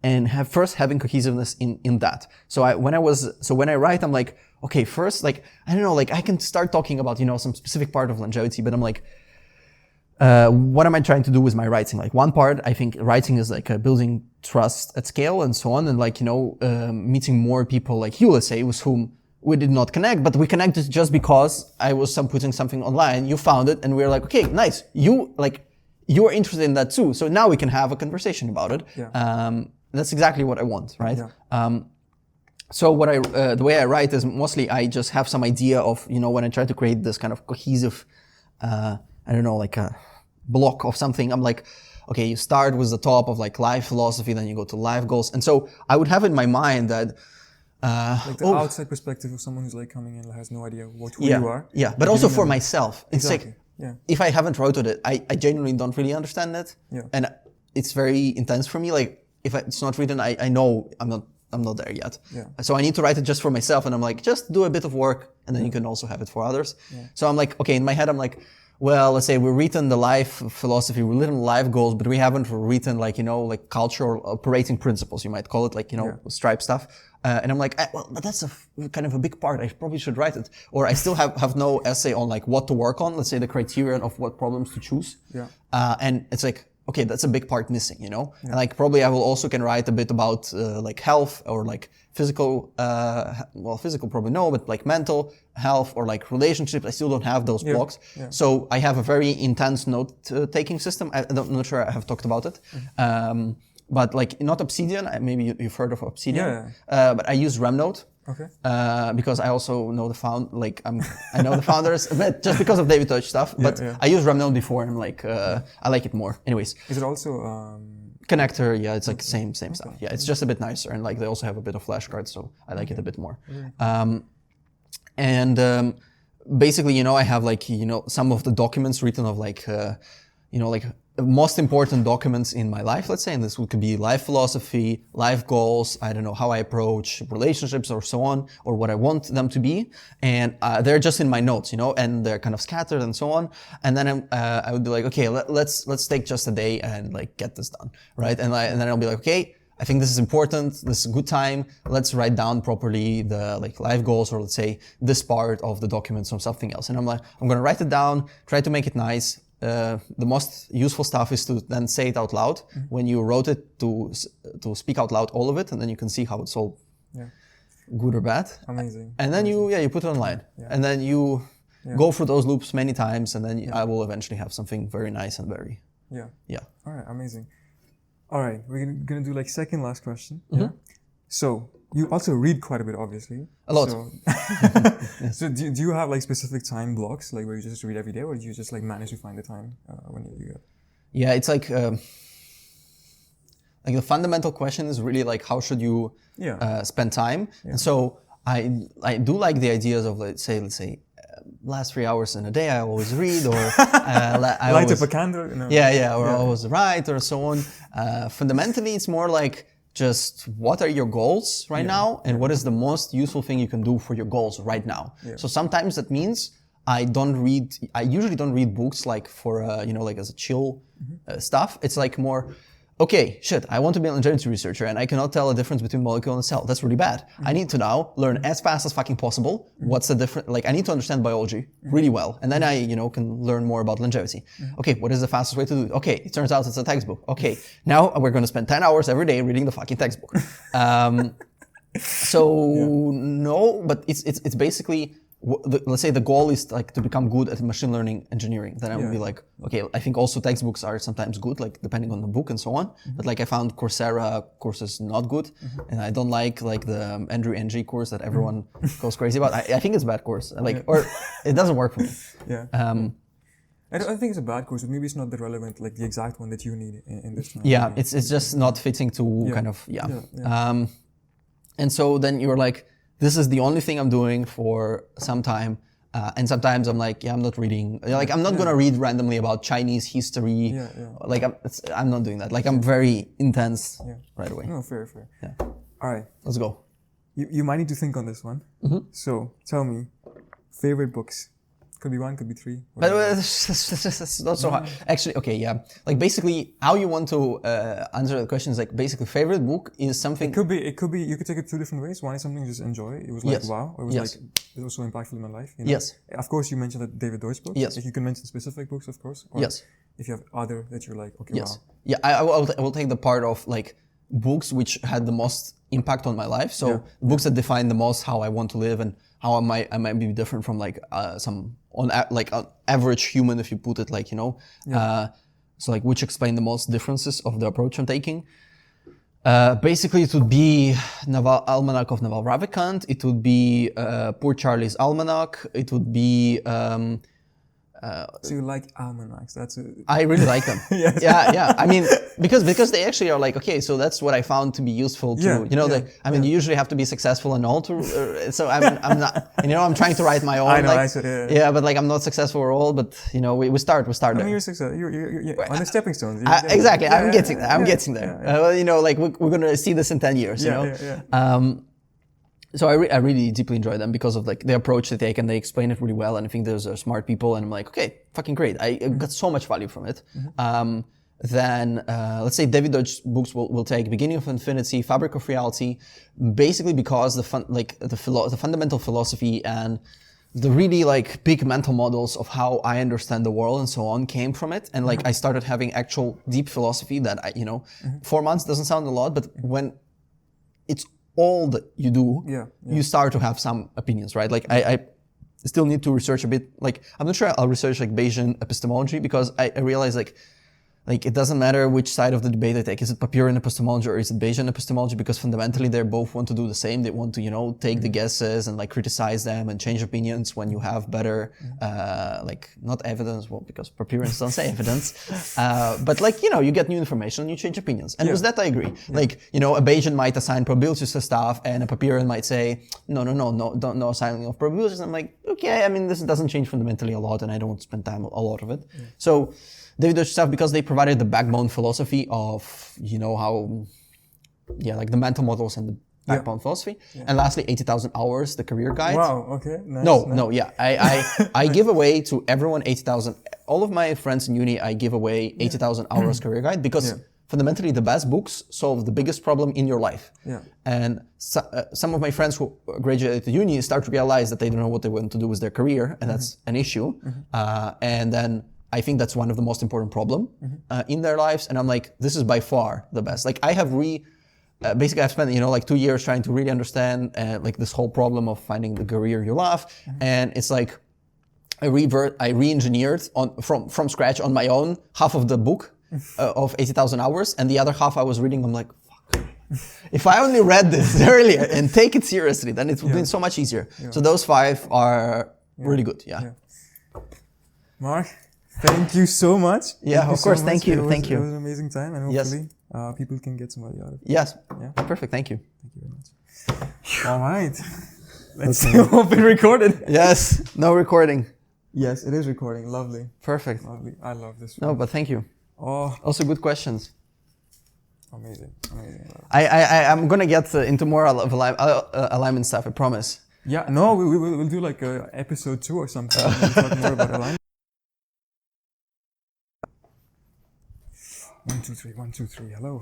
Speaker 1: and having cohesiveness in that. So when I write, I'm like, okay, first, like, I don't know, like I can start talking about, some specific part of longevity, but I'm like, what am I trying to do with my writing? Like one part, I think writing is like building trust at scale and so on. And like, meeting more people like you, let's say, with whom we did not connect, but we connected just because I was putting something online. You found it, and we were like, okay, nice. You're interested in that too. So now we can have a conversation about it. That's exactly what I want, right? So the way I write is mostly I just have some idea of, when I try to create this kind of cohesive, I don't know, like a block of something. I'm like, okay, you start with the top of like life philosophy, then you go to life goals. And so I would have in my mind that
Speaker 2: like the outside perspective of someone who's like coming in and has no idea who you are.
Speaker 1: Yeah, but also for myself. It's
Speaker 2: exactly.
Speaker 1: like, if I haven't wrote it, I genuinely don't really understand it. And it's very intense for me. Like if it's not written, I know I'm not there yet. So I need to write it just for myself. And I'm like, just do a bit of work and then you can also have it for others. So I'm like, okay, in my head, I'm like, well, let's say we've written the life philosophy, we've written life goals, but we haven't written like, like cultural operating principles, you might call it, like, Stripe stuff. And I'm like, well, but that's kind of a big part. I probably should write it. Or I still have no essay on like what to work on. Let's say the criterion of what problems to choose. And it's like, okay, that's a big part missing, you know? And like probably I will also can write a bit about like health or like physical, well, physical probably no, but like mental health or like relationships. I still don't have those blocks. So I have a very intense note-taking system. I'm not sure I have talked about it. But like not Obsidian, maybe you've heard of Obsidian, but I use Remnote.
Speaker 2: Okay.
Speaker 1: Because I also know I know the founders, but just because of David Deutsch stuff. But I use Remnote before, and like I like it more. Anyways.
Speaker 2: Is it also
Speaker 1: connector? Yeah, it's like same stuff. Yeah, it's just a bit nicer, and like they also have a bit of flashcards, so I like it a bit more. And basically, you know, I have like some of the documents written of like like most important documents in my life, let's say, and this could be life philosophy, life goals, I don't know, how I approach relationships or so on, or what I want them to be. And they're just in my notes, and they're kind of scattered and so on. And then I would be like, okay, let's take just a day and like get this done, right? And then I'll be like, okay, I think this is important. This is a good time. Let's write down properly the like life goals, or let's say this part of the documents or something else. And I'm like, I'm going to write it down, try to make it nice. The most useful stuff is to then say it out loud. When you wrote it, to speak out loud all of it, and then you can see how it's all good or bad.
Speaker 2: Amazing.
Speaker 1: And then you put it online, and then you go through those loops many times, and then I will eventually have something very nice and very
Speaker 2: All right, amazing. All right, we're gonna do like second last question. So you also read quite a bit, obviously.
Speaker 1: A lot.
Speaker 2: So, so do you have like specific time blocks, like where you just read every day, or do you just like manage to find the time when you get?
Speaker 1: Yeah, it's like the fundamental question is really like how should you spend time? And so I do like the ideas of let's say last 3 hours in a day I always read, or I
Speaker 2: light up a candle. No.
Speaker 1: Or I always write, or so on. Fundamentally, it's more like just what are your goals right now, and what is the most useful thing you can do for your goals right now. So sometimes that means I usually don't read books like for like as a chill stuff. It's like more, okay, shit, I want to be a longevity researcher and I cannot tell the difference between molecule and cell. That's really bad. I need to now learn as fast as fucking possible what's the difference. Like I need to understand biology really well, and then I can learn more about longevity. Okay, what is the fastest way to do it? Okay, it turns out it's a textbook. Okay, now we're going to spend 10 hours every day reading the fucking textbook. No, but it's basically, let's say the goal is like to become good at machine learning engineering. Then I would be like, okay, I think also textbooks are sometimes good, like depending on the book and so on. But like I found Coursera courses not good, and I don't like the Andrew NG course that everyone goes crazy about. I think it's a bad course, or it doesn't work for me.
Speaker 2: I don't think it's a bad course, but maybe it's not the relevant, like the exact one that you need in this time.
Speaker 1: Yeah, it's just not fitting to kind of and so then you're like, this is the only thing I'm doing for some time. And sometimes I'm like, I'm not reading. Like, I'm not going to read randomly about Chinese history. Like, I'm not doing that. Like, I'm very intense right away.
Speaker 2: No, fair. Yeah. All right.
Speaker 1: Let's go.
Speaker 2: You might need to think on this one. So, tell me, favorite books. Could be one, could be three.
Speaker 1: But it's not so hard. Actually, okay, yeah. Like basically, how you want to answer the question is like basically favorite book is something.
Speaker 2: It could be. You could take it two different ways. One is something you just enjoy. It was like wow. It was like it was so impactful in my life.
Speaker 1: Yes.
Speaker 2: Of course, you mentioned that David Deutsch book.
Speaker 1: Yes.
Speaker 2: If you can mention specific books, of course. Or if you have other that you're like, okay, wow.
Speaker 1: Yeah, I will take the part of like books which had the most impact on my life. So books that define the most how I want to live and how I might be different from like some an average human, if you put it like, so like which explain the most differences of the approach I'm taking. Basically it would be Almanac of Naval Ravikant, it would be Poor Charlie's Almanac, it would be
Speaker 2: so you like almanacs?
Speaker 1: I really like them. Yeah. I mean, because they actually are like, okay, so that's what I found to be useful to, you usually have to be successful and all to, so I'm not, I'm trying to write my own.
Speaker 2: I know,
Speaker 1: like, but like I'm not successful at all, but we start there.
Speaker 2: I mean, you're successful. You're on the stepping stones.
Speaker 1: Exactly. I'm getting there. Like we're going to see this in 10 years, So I really deeply enjoy them because of like the approach they take, and they explain it really well. And I think those are smart people, and I'm like, okay, fucking great. I got so much value from it. Then let's say David Deutsch books will take Beginning of Infinity, Fabric of Reality, basically because the fundamental philosophy and the really like big mental models of how I understand the world and so on came from it. And like I started having actual deep philosophy that 4 months doesn't sound a lot, but when it's all that you do, you start to have some opinions, right? Like I still need to research a bit. Like I'm not sure I'll research like Bayesian epistemology, because I realize like it doesn't matter which side of the debate I take. Is it Papyrian epistemology or is it Bayesian epistemology? Because fundamentally they both want to do the same. They want to, take the guesses and like criticize them and change opinions when you have better, like not evidence, well, because Papyrians don't say evidence, but like, you get new information and you change opinions. And with that I agree. Like, a Bayesian might assign probabilities to stuff and a Papyrian might say, no assigning of probabilities. I'm like, okay, I mean, this doesn't change fundamentally a lot and I don't spend time a lot of it. So David Deutsch stuff, because they provided the backbone philosophy of, how, like the mental models and the backbone philosophy. And lastly, 80,000 hours, the career guide.
Speaker 2: Wow, okay. Nice,
Speaker 1: No, I give away to everyone 80,000, all of my friends in uni, I give away 80,000 hours career guide, because fundamentally the best books solve the biggest problem in your life. And some of my friends who graduated uni start to realize that they don't know what they want to do with their career, and that's an issue. And then I think that's one of the most important problem in their lives. And I'm like, this is by far the best. Like I have basically I've spent, like 2 years trying to really understand like this whole problem of finding the career you love. And it's like, I re-engineered from scratch on my own half of the book of 80,000 hours. And the other half I was reading, I'm like, fuck. If I only read this earlier and take it seriously, then it would be so much easier. So those 5 are really good.
Speaker 2: Mark, thank you so much.
Speaker 1: Of course. Thank you.
Speaker 2: It was an amazing time, and hopefully people can get some value out of it.
Speaker 1: Yes. Perfect. Thank you.
Speaker 2: Thank you very much. All right. Let's hope it recorded.
Speaker 1: Yes. No recording.
Speaker 2: Yes, it is recording. Lovely.
Speaker 1: Perfect.
Speaker 2: Lovely. I love this.
Speaker 1: No, but thank you.
Speaker 2: Oh.
Speaker 1: Also good questions.
Speaker 2: Amazing.
Speaker 1: I'm gonna get into more of alignment stuff. I promise.
Speaker 2: Yeah. No, we'll do like episode 2 or something. We'll talk more about alignment. 1, 2, 3. 1, 2, 3. Hello.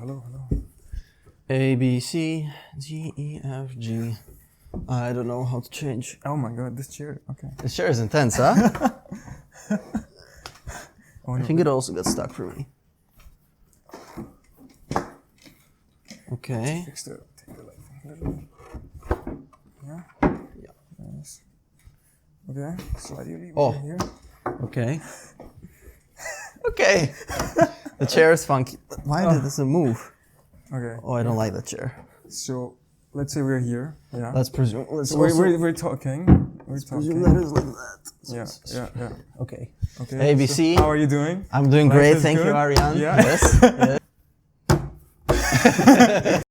Speaker 1: A, B, C, D, E, F, G. I don't know how to change.
Speaker 2: Oh my god, this chair. Okay.
Speaker 1: This chair is intense, huh? I think it also got stuck for me. Okay.
Speaker 2: Take the light a little bit. Yeah. Nice. Okay. Slide your lever here.
Speaker 1: Okay. Okay. The chair is funky. Why did this move?
Speaker 2: Okay.
Speaker 1: Oh, I don't like that chair.
Speaker 2: So, let's say we're here. Yeah.
Speaker 1: Let's presume.
Speaker 2: We're talking.
Speaker 1: Presume that is like that.
Speaker 2: Yeah.
Speaker 1: Okay.
Speaker 2: So
Speaker 1: ABC.
Speaker 2: how are you doing?
Speaker 1: I'm doing great. Thank you, Ariane.
Speaker 2: Yeah.
Speaker 1: Yes.